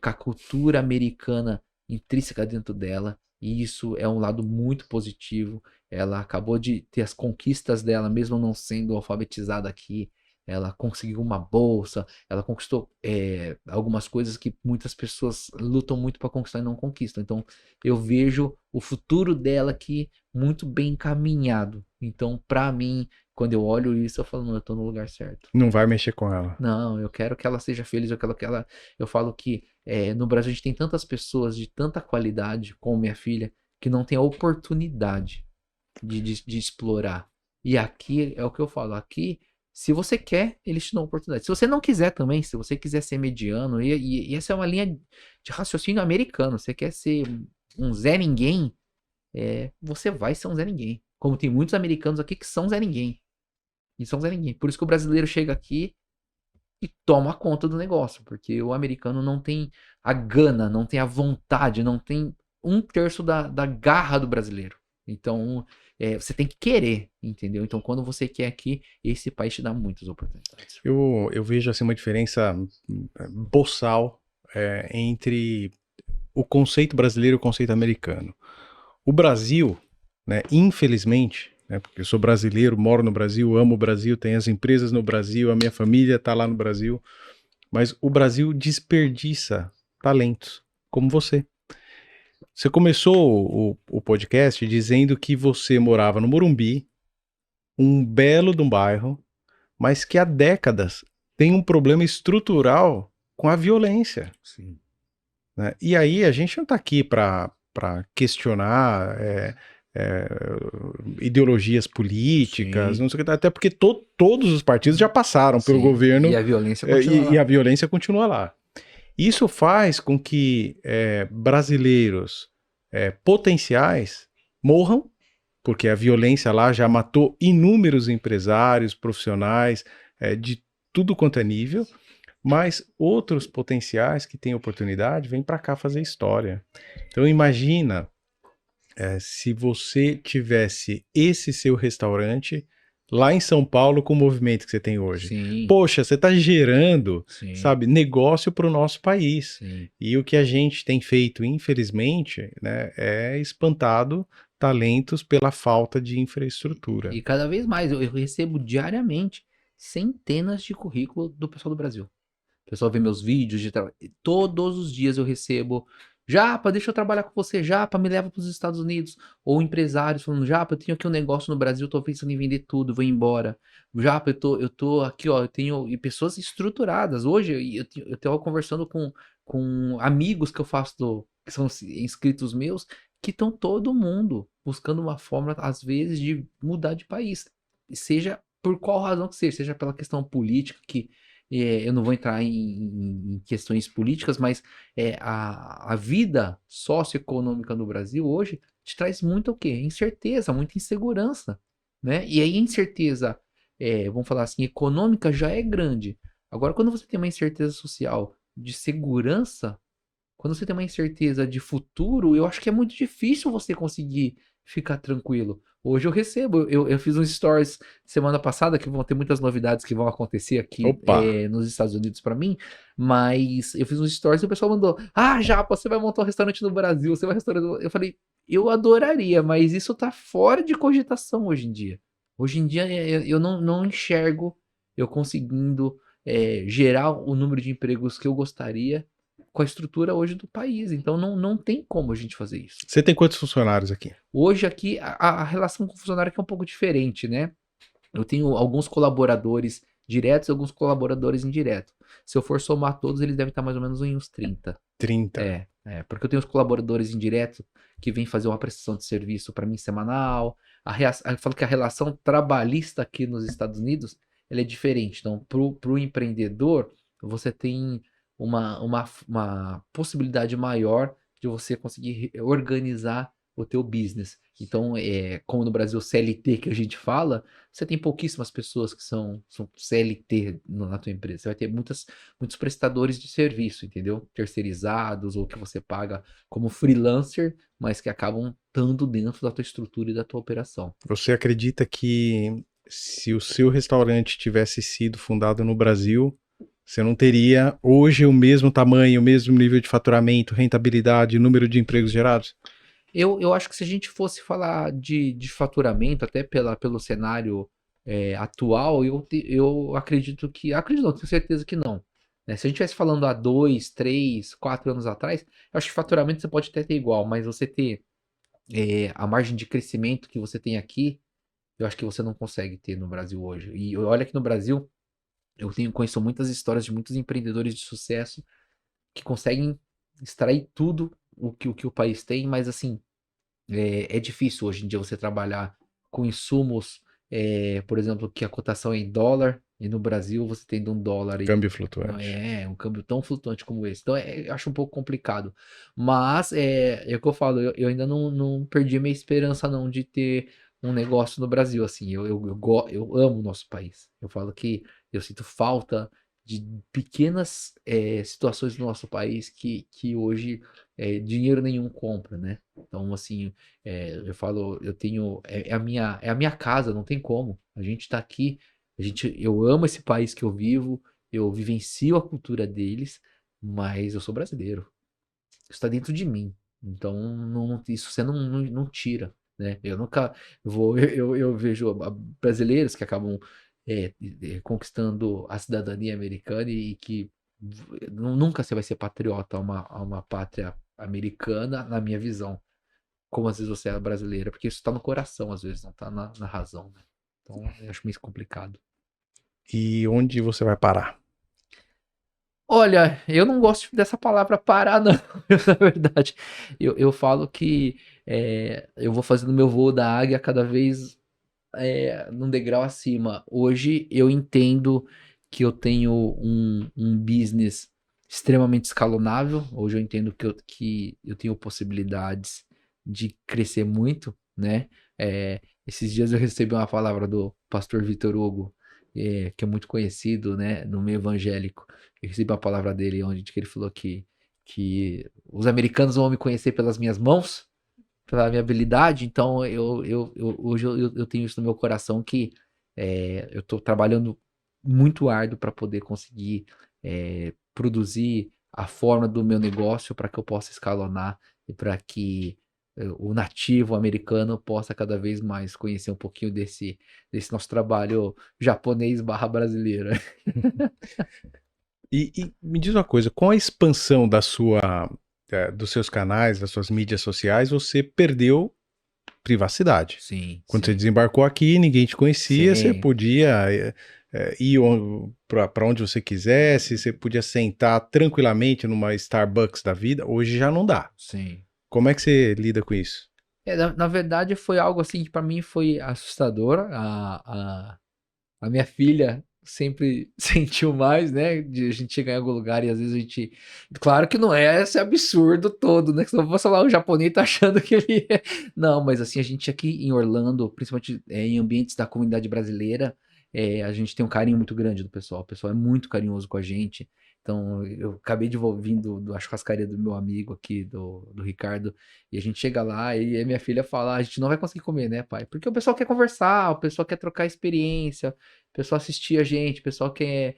com a cultura americana intrínseca dentro dela, e isso é um lado muito positivo. Ela acabou de ter as conquistas dela, mesmo não sendo alfabetizada aqui. Ela conseguiu uma bolsa, ela conquistou algumas coisas que muitas pessoas lutam muito para conquistar e não conquistam. Então, eu vejo o futuro dela aqui muito bem encaminhado. Então, para mim, quando eu olho isso, eu falo, não, eu tô no lugar certo. Não vai mexer com ela. Não, eu quero que ela seja feliz, eu falo que no Brasil a gente tem tantas pessoas de tanta qualidade, como minha filha, que não tem a oportunidade de explorar. E aqui é o que eu falo, aqui, se você quer, eles te dão oportunidade. Se você não quiser também, se você quiser ser mediano, e essa é uma linha de raciocínio americano, você quer ser um Zé Ninguém, você vai ser um Zé Ninguém. Como tem muitos americanos aqui que são Zé Ninguém. E são Zé Ninguém. Por isso que o brasileiro chega aqui e toma conta do negócio, porque o americano não tem a gana, não tem a vontade, não tem 1/3 da garra do brasileiro. Então, você tem que querer, entendeu? Então, quando você quer aqui, esse país te dá muitas oportunidades. Eu vejo assim uma diferença boçal entre o conceito brasileiro e o conceito americano. O Brasil, né, infelizmente, né, porque eu sou brasileiro, moro no Brasil, amo o Brasil, tenho as empresas no Brasil, a minha família está lá no Brasil, mas o Brasil desperdiça talentos, como você. Você começou o podcast dizendo que você morava no Morumbi, um belo de um bairro, mas que há décadas tem um problema estrutural com a violência. Sim. Né? E aí a gente não está aqui para questionar ideologias políticas, Sim. não sei o que, até porque todos os partidos já passaram pelo governo E a violência continua lá. e a violência continua lá. Isso faz com que brasileiros potenciais morram, porque a violência lá já matou inúmeros empresários, profissionais, de tudo quanto é nível, mas outros potenciais que têm oportunidade vêm para cá fazer história. Então imagina se você tivesse esse seu restaurante lá em São Paulo com o movimento que você tem hoje. Sim, Poxa, você está gerando, sim, sabe, negócio para o nosso país. sim. E o que a gente tem feito, infelizmente, né, é espantado talentos pela falta de infraestrutura. E cada vez mais, eu recebo diariamente centenas de currículos do pessoal do Brasil. O pessoal vê meus vídeos de trabalho. Todos os dias eu recebo. Japa, deixa eu trabalhar com você. Japa, me leva para os Estados Unidos. Ou empresários falando, Japa, eu tenho aqui um negócio no Brasil, tô pensando em vender tudo, vou embora. Japa, eu tô aqui, ó, eu tenho e pessoas estruturadas. Hoje eu tava conversando com amigos que eu faço, que são inscritos meus, que estão todo mundo buscando uma forma, às vezes, de mudar de país. Seja por qual razão que seja pela questão política, que eu não vou entrar em questões políticas, mas a vida socioeconômica no Brasil hoje te traz muito o quê? Incerteza, muita insegurança, né? E aí a incerteza, vamos falar assim, econômica já é grande. Agora, quando você tem uma incerteza social de segurança, quando você tem uma incerteza de futuro, eu acho que é muito difícil você conseguir ficar tranquilo. Hoje eu recebo, eu fiz uns stories semana passada que vão ter muitas novidades que vão acontecer aqui Opa! nos Estados Unidos pra mim, mas eu fiz uns stories e o pessoal mandou: Ah, Japa, você vai montar um restaurante no Brasil, você vai restaurante. Eu falei, eu adoraria, mas isso tá fora de cogitação hoje em dia. Hoje em dia eu não enxergo eu conseguindo gerar o número de empregos que eu gostaria com a estrutura hoje do país. Então não tem como a gente fazer isso. Você tem quantos funcionários aqui? Hoje aqui a relação com o funcionário aqui é um pouco diferente, né? Eu tenho alguns colaboradores diretos e alguns colaboradores indiretos. Se eu for somar todos, eles devem estar mais ou menos em uns 30. 30. Porque eu tenho os colaboradores indiretos que vêm fazer uma prestação de serviço para mim semanal. Eu falo que a relação trabalhista aqui nos Estados Unidos ela é diferente. Então, para o empreendedor, você tem uma possibilidade maior de você conseguir organizar o teu business. Então, como no Brasil CLT que a gente fala, você tem pouquíssimas pessoas que são CLT na tua empresa. Você vai ter muitos prestadores de serviço, entendeu? Terceirizados ou que você paga como freelancer, mas que acabam estando dentro da tua estrutura e da tua operação. Você acredita que se o seu restaurante tivesse sido fundado no Brasil, você não teria hoje o mesmo tamanho, o mesmo nível de faturamento, rentabilidade, número de empregos gerados? Eu acho que se a gente fosse falar de faturamento, até pelo cenário atual, eu acredito que. Acredito, não, tenho certeza que não. Né? Se a gente estivesse falando há 2, 3, 4 anos atrás, eu acho que faturamento você pode até ter igual, mas você ter a margem de crescimento que você tem aqui, eu acho que você não consegue ter no Brasil hoje. E olha que no Brasil, conheço muitas histórias de muitos empreendedores de sucesso que conseguem extrair tudo o que o país tem, mas assim, é difícil hoje em dia você trabalhar com insumos, por exemplo, que a cotação é em dólar, e no Brasil você tendo um dólar Câmbio não flutuante. um câmbio tão flutuante como esse. Então, eu acho um pouco complicado. Mas, é o que eu falo, eu ainda não perdi a minha esperança não de ter um negócio no Brasil, assim, eu amo o nosso país. Eu falo que eu sinto falta de pequenas situações do nosso país que hoje dinheiro nenhum compra, né? Então, assim, eu falo, eu tenho. É a minha casa, não tem como. A gente tá aqui, eu amo esse país que eu vivo, eu vivencio a cultura deles, mas eu sou brasileiro. Isso está dentro de mim. Então, isso você não tira, né? Eu nunca vou. Eu vejo brasileiros que acabam conquistando a cidadania americana e que nunca você vai ser patriota a uma pátria americana, na minha visão como às vezes você é brasileira, porque isso tá no coração, às vezes, não tá na razão, né? Então, eu acho meio complicado. E onde você vai parar? Olha, eu não gosto dessa palavra parar, não, na verdade. Eu falo que eu vou fazendo meu voo da águia cada vez num degrau acima. Hoje eu entendo que eu tenho um business extremamente escalonável. Hoje eu entendo que eu tenho possibilidades de crescer muito, né? Esses dias eu recebi uma palavra do pastor Vitor Hugo, que é muito conhecido, né, no meio evangélico. Eu recebi a palavra dele onde que ele falou que os americanos vão me conhecer pelas minhas mãos, pela minha habilidade. Então hoje eu tenho isso no meu coração que eu estou trabalhando muito árduo para poder conseguir produzir a forma do meu negócio para que eu possa escalonar e para que o nativo americano possa cada vez mais conhecer um pouquinho desse nosso trabalho japonês barra brasileiro. E me diz uma coisa, com a expansão dos seus canais, das suas mídias sociais, você perdeu privacidade. Sim, Quando você sim, desembarcou aqui, ninguém te conhecia, você sim, podia ir para onde você quisesse, você podia sentar tranquilamente numa Starbucks da vida. Hoje já não dá. sim. Como é que você lida com isso? Na verdade, foi algo assim que para mim foi assustador. A minha filha sempre sentiu mais, né? De a gente chegar em algum lugar e às vezes a gente. Claro que não é esse absurdo todo, né? Que senão você lá, o japonês tá achando que ele é. Não, mas assim, a gente aqui em Orlando, principalmente em ambientes da comunidade brasileira, a gente tem um carinho muito grande do pessoal. O pessoal é muito carinhoso com a gente. Então, eu acabei de vindo da churrascaria do meu amigo aqui, do Ricardo, e a gente chega lá e a minha filha fala: a gente não vai conseguir comer, né, pai? Porque o pessoal quer conversar, o pessoal quer trocar experiência, o pessoal assistir a gente, o pessoal quer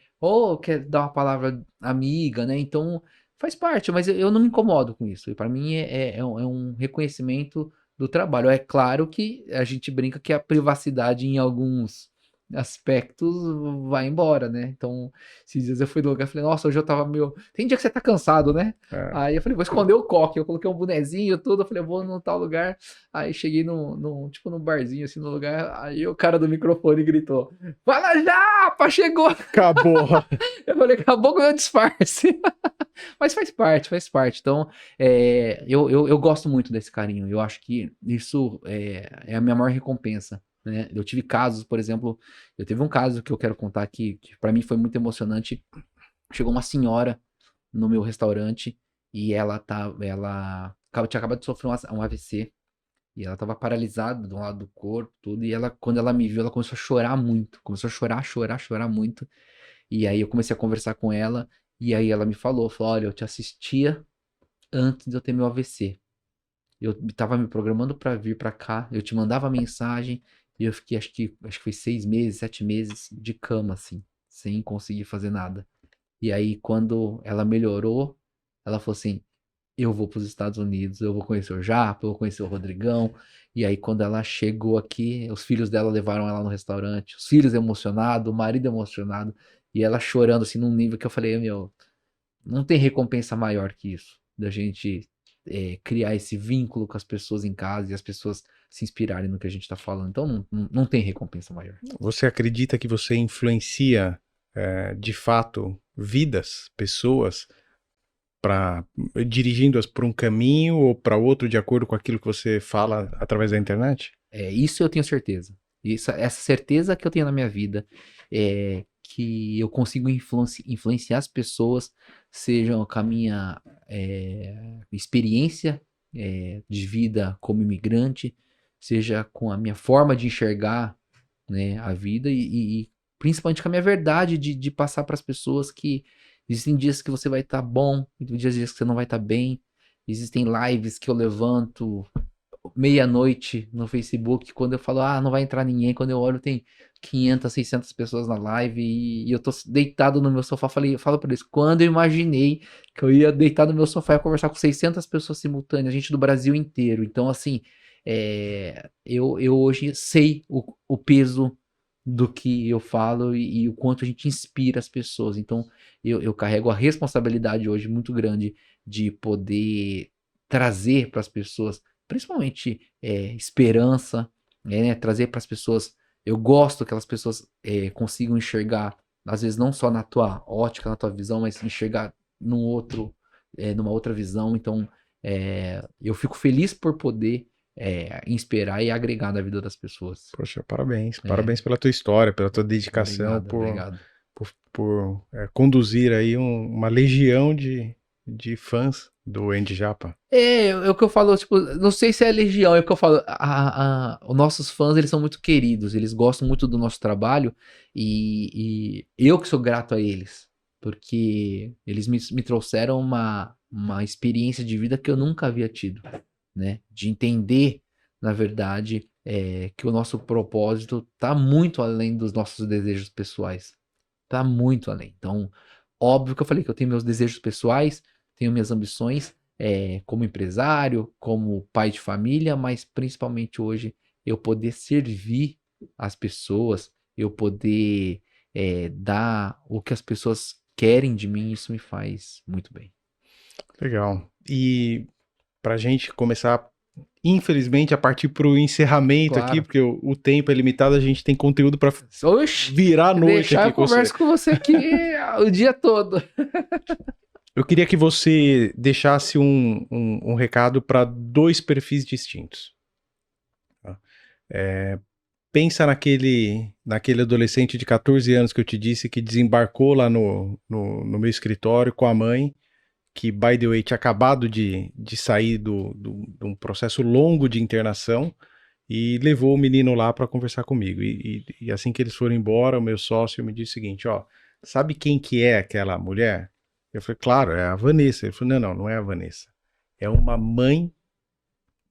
dar uma palavra amiga, né? Então, faz parte, mas eu não me incomodo com isso. E para mim é um reconhecimento do trabalho. É claro que a gente brinca que a privacidade em alguns aspectos vai embora, né? Então, esses dias eu fui no lugar e falei, nossa, hoje eu tava meio. Tem dia que você tá cansado, né? É, Aí eu falei, vou esconder o coque. Eu coloquei um bonezinho, tudo. Eu falei, eu vou no tal lugar. Aí cheguei tipo, num barzinho, assim, no lugar. Aí o cara do microfone gritou: Fala já, pá, chegou! acabou. Eu falei, acabou com o meu disfarce. Mas faz parte, faz parte. Então, eu gosto muito desse carinho. Eu acho que isso é a minha maior recompensa, né? Eu tive casos, por exemplo, eu teve um caso que eu quero contar aqui, que para mim foi muito emocionante. Chegou uma senhora no meu restaurante e tinha acabado de sofrer um AVC. E ela tava paralisada de um lado do corpo, tudo. E quando ela me viu, ela começou a chorar muito. Começou a chorar, chorar, chorar muito. E aí eu comecei a conversar com ela. E aí ela me falou, olha, eu te assistia antes de eu ter meu AVC. Eu tava me programando pra vir pra cá. Eu te mandava mensagem. E eu fiquei, acho que foi 6 meses, 7 meses de cama, assim. Sem conseguir fazer nada. E aí, quando ela melhorou, ela falou assim: eu vou para os Estados Unidos, eu vou conhecer o Japa, eu vou conhecer o Rodrigão. E aí, quando ela chegou aqui, os filhos dela levaram ela no restaurante, os filhos emocionados, o marido emocionado, e ela chorando assim num nível que eu falei, meu, não tem recompensa maior que isso, da gente criar esse vínculo com as pessoas em casa e as pessoas se inspirarem no que a gente está falando. Então, não tem recompensa maior. Você acredita que você influencia, de fato, vidas, pessoas, dirigindo-as por um caminho ou para outro de acordo com aquilo que você fala através da internet? Isso eu tenho certeza. Essa certeza que eu tenho na minha vida é que eu consigo influenciar as pessoas, sejam com a minha experiência de vida como imigrante, seja com a minha forma de enxergar, né, a vida e principalmente com a minha verdade de passar para as pessoas que existem dias que você vai estar bom, e dias que você não vai estar bem. Existem lives que eu levanto meia-noite no Facebook, quando eu falo, não vai entrar ninguém, quando eu olho tem 500, 600 pessoas na live e eu tô deitado no meu sofá, falo por isso, quando eu imaginei que eu ia deitar no meu sofá e conversar com 600 pessoas simultâneas, gente do Brasil inteiro. Então, assim, eu hoje sei o peso do que eu falo e o quanto a gente inspira as pessoas. Então, eu carrego a responsabilidade hoje muito grande de poder trazer para as pessoas principalmente esperança, né? Trazer para as pessoas. Eu gosto que aquelas pessoas consigam enxergar, às vezes não só na tua ótica, na tua visão, mas enxergar numa outra visão. Então, eu fico feliz por poder inspirar e agregar na vida das pessoas. Poxa, parabéns. É, Parabéns pela tua história, pela tua dedicação, obrigado, por, obrigado. por, por conduzir aí uma legião de fãs do Andy Japa. É o que eu falo, tipo, não sei se é legião, é o que eu falo, os nossos fãs, eles são muito queridos, eles gostam muito do nosso trabalho, e eu que sou grato a eles, porque eles me trouxeram uma experiência de vida que eu nunca havia tido, né? De entender, na verdade, que o nosso propósito tá muito além dos nossos desejos pessoais, tá muito além. Então, óbvio que eu falei que eu tenho meus desejos pessoais, tenho minhas ambições, como empresário, como pai de família, mas principalmente hoje eu poder servir as pessoas, eu poder dar o que as pessoas querem de mim, isso me faz muito bem. Legal. E pra gente começar, infelizmente, a partir pro encerramento aqui, Claro. porque o tempo é limitado, a gente tem conteúdo pra Oxe, virar a noite deixar aqui eu com você. converso com você aqui o dia todo. Eu queria que você deixasse um recado para 2 perfis distintos. Tá? Pensa naquele adolescente de 14 anos que eu te disse que desembarcou lá no meu escritório com a mãe, que, by the way, tinha acabado de sair de um processo longo de internação e levou o menino lá para conversar comigo. E assim que eles foram embora, o meu sócio me disse o seguinte, ó, sabe quem que é aquela mulher? Eu falei, claro, é a Vanessa. Ele falou, não é a Vanessa. É uma mãe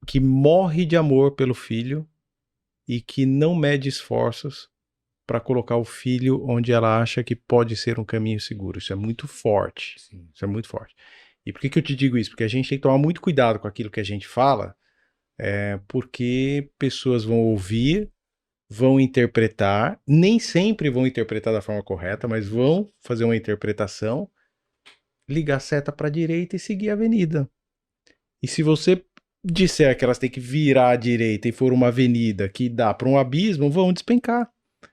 que morre de amor pelo filho e que não mede esforços para colocar o filho onde ela acha que pode ser um caminho seguro. Isso é muito forte. Sim. Isso é muito forte. E por que eu te digo isso? Porque a gente tem que tomar muito cuidado com aquilo que a gente fala, porque pessoas vão ouvir, vão interpretar, nem sempre vão interpretar da forma correta, mas vão fazer uma interpretação, ligar a seta para a direita e seguir a avenida. E se você disser que elas têm que virar à direita e for uma avenida que dá para um abismo, vão despencar.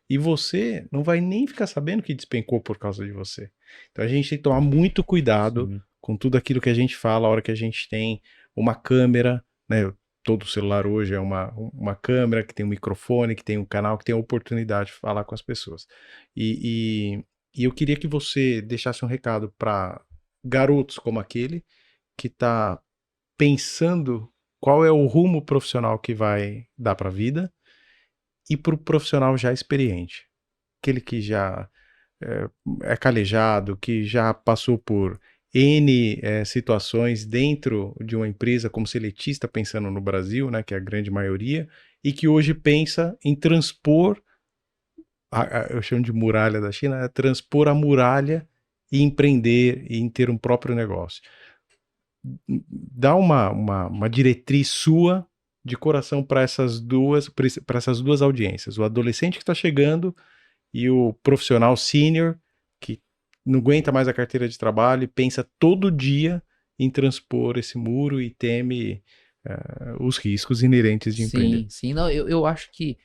E você não vai nem ficar sabendo que despencou por causa de você. Então a gente tem que tomar muito cuidado Sim. com tudo aquilo que a gente fala, a hora que a gente tem uma câmera, né? Todo celular hoje é uma câmera que tem um microfone, que tem um canal, que tem a oportunidade de falar com as pessoas. E eu queria que você deixasse um recado para garotos como aquele que está pensando qual é o rumo profissional que vai dar para a vida e para o profissional já experiente, aquele que já é calejado, que já passou por N situações dentro de uma empresa como seletista, pensando no Brasil, né, que é a grande maioria, e que hoje pensa em transpor, eu chamo de muralha da China, transpor a muralha e empreender e em ter um próprio negócio. Dá uma diretriz sua de coração para essas duas audiências, o adolescente que está chegando e o profissional sênior que não aguenta mais a carteira de trabalho e pensa todo dia em transpor esse muro e teme os riscos inerentes de empreender. Sim, não, eu acho que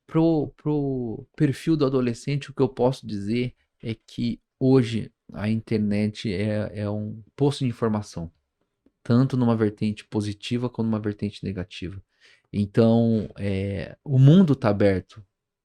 pro perfil do adolescente, o que eu posso dizer é que hoje a internet é um poço de informação, tanto numa vertente positiva quanto numa vertente negativa. Então, o mundo está aberto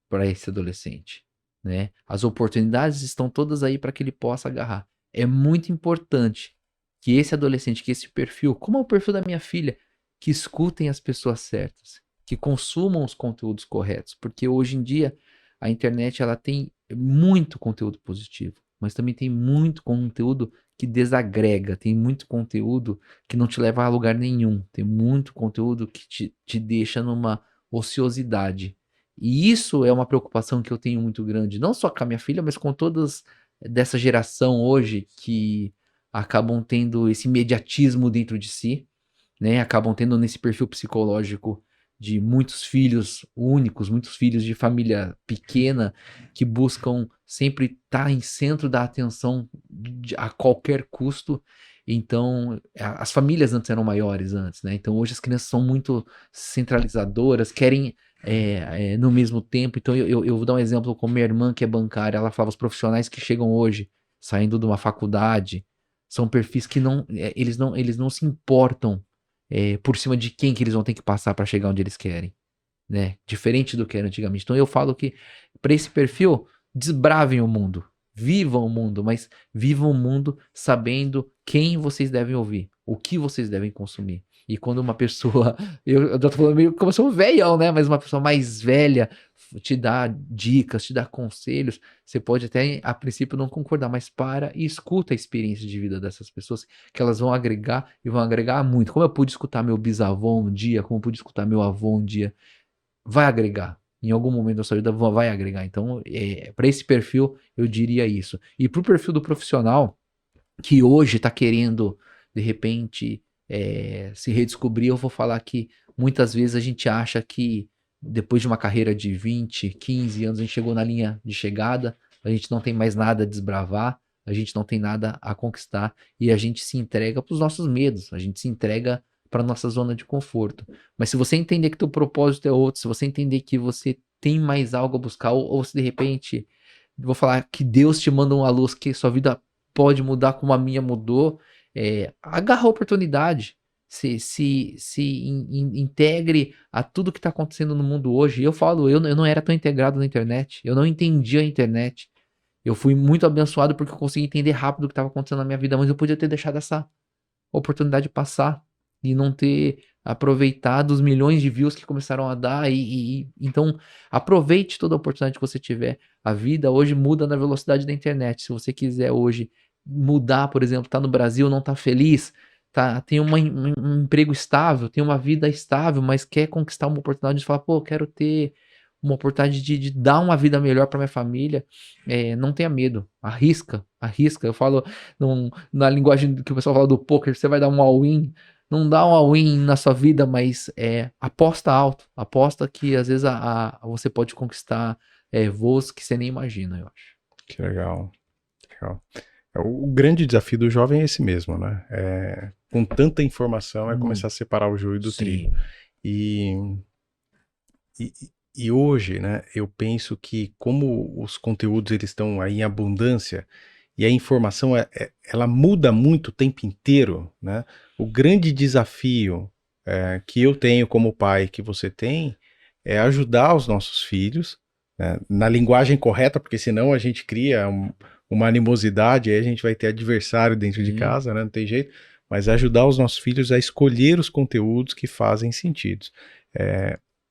para esse adolescente, né? As oportunidades estão todas aí para que ele possa agarrar. É muito importante que esse adolescente, que esse perfil, como é o perfil da minha filha, que escutem as pessoas certas, que consumam os conteúdos corretos, porque hoje em dia a internet ela tem muito conteúdo positivo, mas também tem muito conteúdo que desagrega, tem muito conteúdo que não te leva a lugar nenhum, tem muito conteúdo que te deixa numa ociosidade. E isso é uma preocupação que eu tenho muito grande, não só com a minha filha, mas com todas dessa geração hoje que acabam tendo esse imediatismo dentro de si, né? Acabam tendo nesse perfil psicológico de muitos filhos únicos, muitos filhos de família pequena que buscam sempre estar em centro da atenção a qualquer custo. Então, as famílias antes eram maiores antes, né? Então hoje as crianças são muito centralizadoras, querem no mesmo tempo. Então eu vou dar um exemplo com minha irmã que é bancária, ela falava os profissionais que chegam hoje, saindo de uma faculdade, são perfis que eles não se importam por cima de quem que eles vão ter que passar para chegar onde eles querem, né? Diferente do que era antigamente. Então eu falo que para esse perfil, desbravem o mundo, vivam o mundo, mas vivam o mundo sabendo quem vocês devem ouvir. o que vocês devem consumir. E quando uma pessoa, eu já tô falando meio como se eu sou um velhão, né? Mas uma pessoa mais velha te dá dicas, te dá conselhos, você pode até, a princípio, não concordar, mas para e escuta a experiência de vida dessas pessoas, que elas vão agregar e vão agregar muito. Como eu pude escutar meu bisavô um dia, como eu pude escutar meu avô um dia, vai agregar. Em algum momento da sua vida vai agregar. Então, para esse perfil, eu diria isso. E para o perfil do profissional, que hoje está querendo, de repente, se redescobrir, eu vou falar que muitas vezes a gente acha que depois de uma carreira de 20, 15 anos, a gente chegou na linha de chegada, a gente não tem mais nada a desbravar, a gente não tem nada a conquistar e a gente se entrega para os nossos medos, a gente se entrega para nossa zona de conforto. Mas se você entender que teu propósito é outro, se você entender que você tem mais algo a buscar, ou se de repente, vou falar que Deus te manda uma luz que sua vida pode mudar como a minha mudou, agarra a oportunidade, integre a tudo que está acontecendo no mundo hoje. Eu falo, eu não era tão integrado na internet, eu não entendia a internet. Eu fui muito abençoado porque eu consegui entender rápido o que estava acontecendo na minha vida, mas eu podia ter deixado essa oportunidade passar e não ter aproveitado os milhões de views que começaram a dar. Então, aproveite toda a oportunidade que você tiver. A vida hoje muda na velocidade da internet. Se você quiser hoje mudar, por exemplo, tá no Brasil, não tá feliz, tem um emprego estável, tem uma vida estável, mas quer conquistar uma oportunidade de falar, pô, eu quero ter uma oportunidade de dar uma vida melhor para minha família, não tenha medo, arrisca. Eu falo na linguagem que o pessoal fala do poker, você vai dar um all-in, não dá um all-in na sua vida, mas aposta alto, aposta que às vezes você pode conquistar voos que você nem imagina, eu acho. Que legal, legal. O grande desafio do jovem é esse mesmo, né? Com tanta informação, é começar a separar o joio do trigo. E hoje, né, eu penso que como os conteúdos eles estão aí em abundância e a informação ela muda muito o tempo inteiro, né? O grande desafio que eu tenho como pai, que você tem, é ajudar os nossos filhos, né, na linguagem correta, porque senão a gente cria uma animosidade, aí a gente vai ter adversário dentro de casa, né? Não tem jeito. Mas ajudar os nossos filhos a escolher os conteúdos que fazem sentido.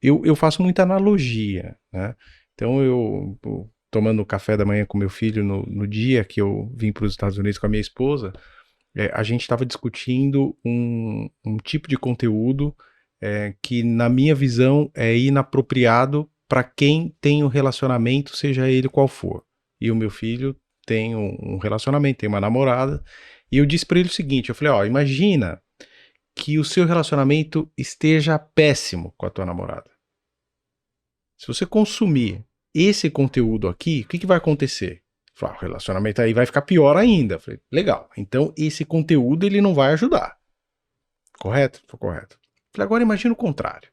Eu faço muita analogia, né? Então eu tomando café da manhã com meu filho no dia que eu vim para os Estados Unidos com a minha esposa, a gente estava discutindo um tipo de conteúdo que, na minha visão, é inapropriado para quem tem um relacionamento, seja ele qual for. E o meu filho tem um relacionamento, tem uma namorada, e eu disse para ele o seguinte, eu falei, imagina que o seu relacionamento esteja péssimo com a tua namorada. Se você consumir esse conteúdo aqui, o que vai acontecer? O relacionamento aí vai ficar pior ainda. Eu falei, legal, então esse conteúdo ele não vai ajudar. Correto? Foi correto. Eu falei, agora imagina o contrário.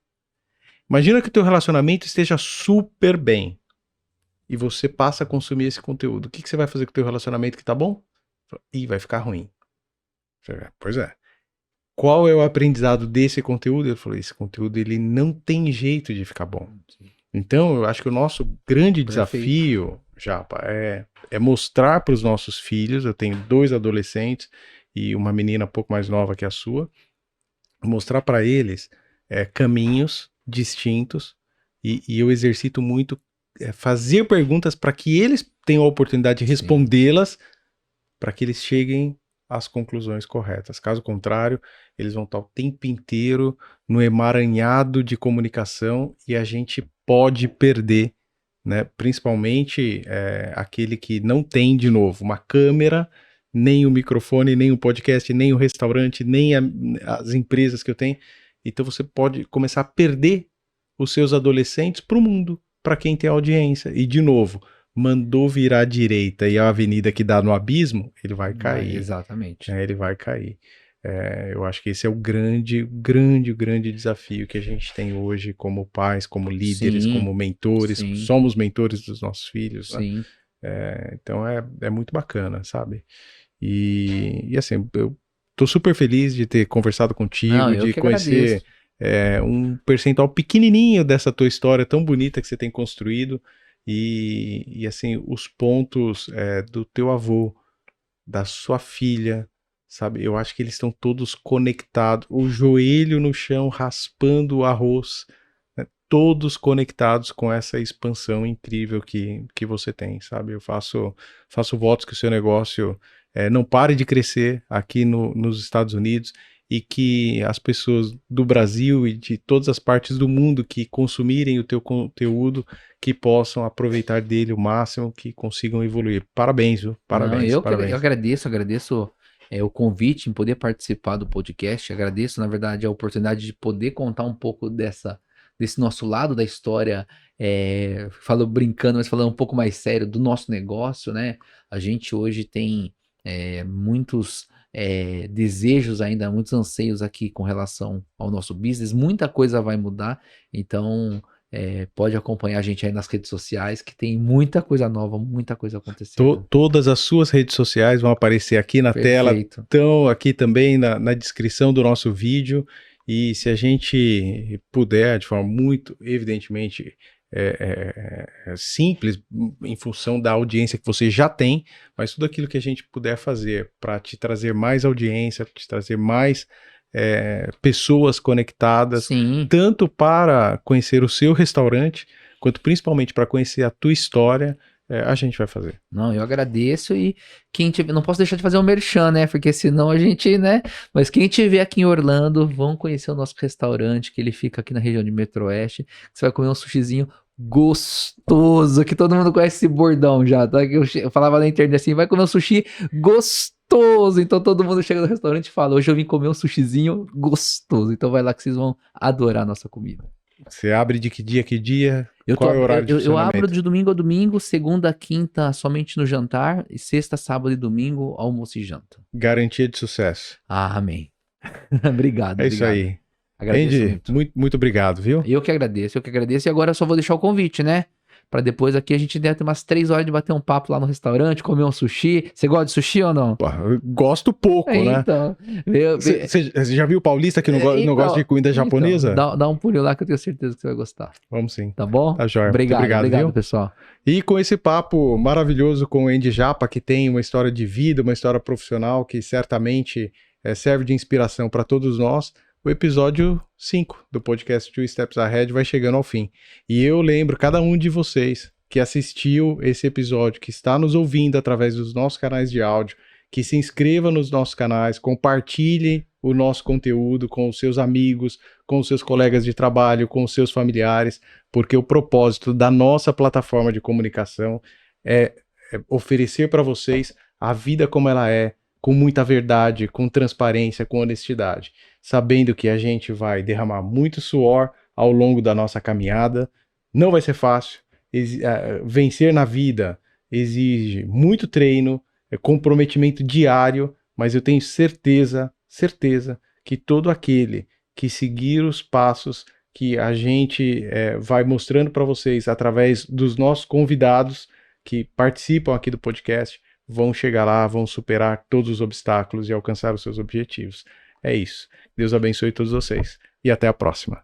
Imagina que o teu relacionamento esteja super bem e você passa a consumir esse conteúdo. O que você vai fazer com o teu relacionamento que tá bom? Vai ficar ruim. Eu falei, pois é. Qual é o aprendizado desse conteúdo? Ele falou, esse conteúdo ele não tem jeito de ficar bom. Então, eu acho que o nosso grande desafio, Japa, é mostrar para os nossos filhos, eu tenho 2 adolescentes e uma menina um pouco mais nova que a sua, mostrar para eles caminhos distintos e eu exercito muito fazer perguntas para que eles tenham a oportunidade de respondê-las para que eles cheguem às conclusões corretas. Caso contrário, eles vão estar o tempo inteiro no emaranhado de comunicação e a gente pode perder, né? Principalmente aquele que não tem, de novo, uma câmera, nem o microfone, nem o podcast, nem o restaurante, nem as empresas que eu tenho. Então você pode começar a perder os seus adolescentes para o mundo, para quem tem audiência. E, de novo, mandou virar à direita e a avenida que dá no abismo, ele vai cair. Exatamente. Ele vai cair. Eu acho que esse é o grande desafio que a gente tem hoje como pais, como líderes, como mentores. Somos mentores dos nossos filhos. Sim. Né? Então é muito bacana, sabe? E assim, eu tô super feliz de ter conversado contigo, de conhecer um percentual pequenininho dessa tua história tão bonita que você tem construído. E assim, os pontos do teu avô, da sua filha, sabe? Eu acho que eles estão todos conectados, o joelho no chão, raspando o arroz, né? Todos conectados com essa expansão incrível que você tem, sabe? Eu faço votos que o seu negócio não pare de crescer aqui nos Estados Unidos e que as pessoas do Brasil e de todas as partes do mundo que consumirem o teu conteúdo, que possam aproveitar dele o máximo, que consigam evoluir. Parabéns, viu? Parabéns, Não, eu parabéns. agradeço o convite em poder participar do podcast. Agradeço, na verdade, a oportunidade de poder contar um pouco desse nosso lado da história. Falo brincando, mas falando um pouco mais sério do nosso negócio, né? A gente hoje tem muitos desejos ainda, muitos anseios aqui com relação ao nosso business. Muita coisa vai mudar, então pode acompanhar a gente aí nas redes sociais, que tem muita coisa nova, muita coisa acontecendo. Todas as suas redes sociais vão aparecer aqui na tela, estão aqui também na descrição do nosso vídeo. E se a gente puder, de forma muito evidentemente simples, em função da audiência que você já tem, mas tudo aquilo que a gente puder fazer para te trazer mais audiência, te trazer mais pessoas conectadas, Sim, tanto para conhecer o seu restaurante, quanto principalmente para conhecer a tua história, a gente vai fazer. Não, eu agradeço e quem tiver, não posso deixar de fazer um merchan, né? Porque senão a gente, né? Mas quem tiver aqui em Orlando, vão conhecer o nosso restaurante, que ele fica aqui na região de Metro-Oeste. Você vai comer um sushizinho gostoso, que todo mundo conhece esse bordão já, tá? Eu falava na internet assim, vai comer um sushi gostoso. Então todo mundo chega no restaurante e fala, hoje eu vim comer um sushizinho gostoso. Então vai lá que vocês vão adorar a nossa comida. Você abre de que dia, que dia? Qual é o horário de funcionamento? Eu abro de domingo a domingo, segunda a quinta somente no jantar, e sexta, sábado e domingo, almoço e janta. Garantia de sucesso. Ah, amém. Obrigado. É isso aí. Agradeço Andy, muito obrigado, viu? Eu que agradeço. E agora eu só vou deixar o convite, né? Pra depois aqui a gente deve ter umas 3 horas de bater um papo lá no restaurante, comer um sushi. Você gosta de sushi ou não? Pô, eu gosto pouco, né? Então. Você já viu o paulista que não gosta de comida japonesa? Dá um pulinho lá que eu tenho certeza que você vai gostar. Vamos sim. Tá bom? Tá jóia. Obrigado, viu? pessoal. E com esse papo maravilhoso com o Andy Japa, que tem uma história de vida, uma história profissional que certamente serve de inspiração para todos nós, o episódio 5 do podcast Two Steps Ahead vai chegando ao fim. E eu lembro cada um de vocês que assistiu esse episódio, que está nos ouvindo através dos nossos canais de áudio, que se inscreva nos nossos canais, compartilhe o nosso conteúdo com os seus amigos, com os seus colegas de trabalho, com os seus familiares, porque o propósito da nossa plataforma de comunicação é oferecer para vocês a vida como ela é, com muita verdade, com transparência, com honestidade, sabendo que a gente vai derramar muito suor ao longo da nossa caminhada. Não vai ser fácil. Vencer na vida exige muito treino, comprometimento diário, mas eu tenho certeza que todo aquele que seguir os passos que a gente vai mostrando para vocês através dos nossos convidados que participam aqui do podcast, vão chegar lá, vão superar todos os obstáculos e alcançar os seus objetivos. É isso. Deus abençoe todos vocês e até a próxima.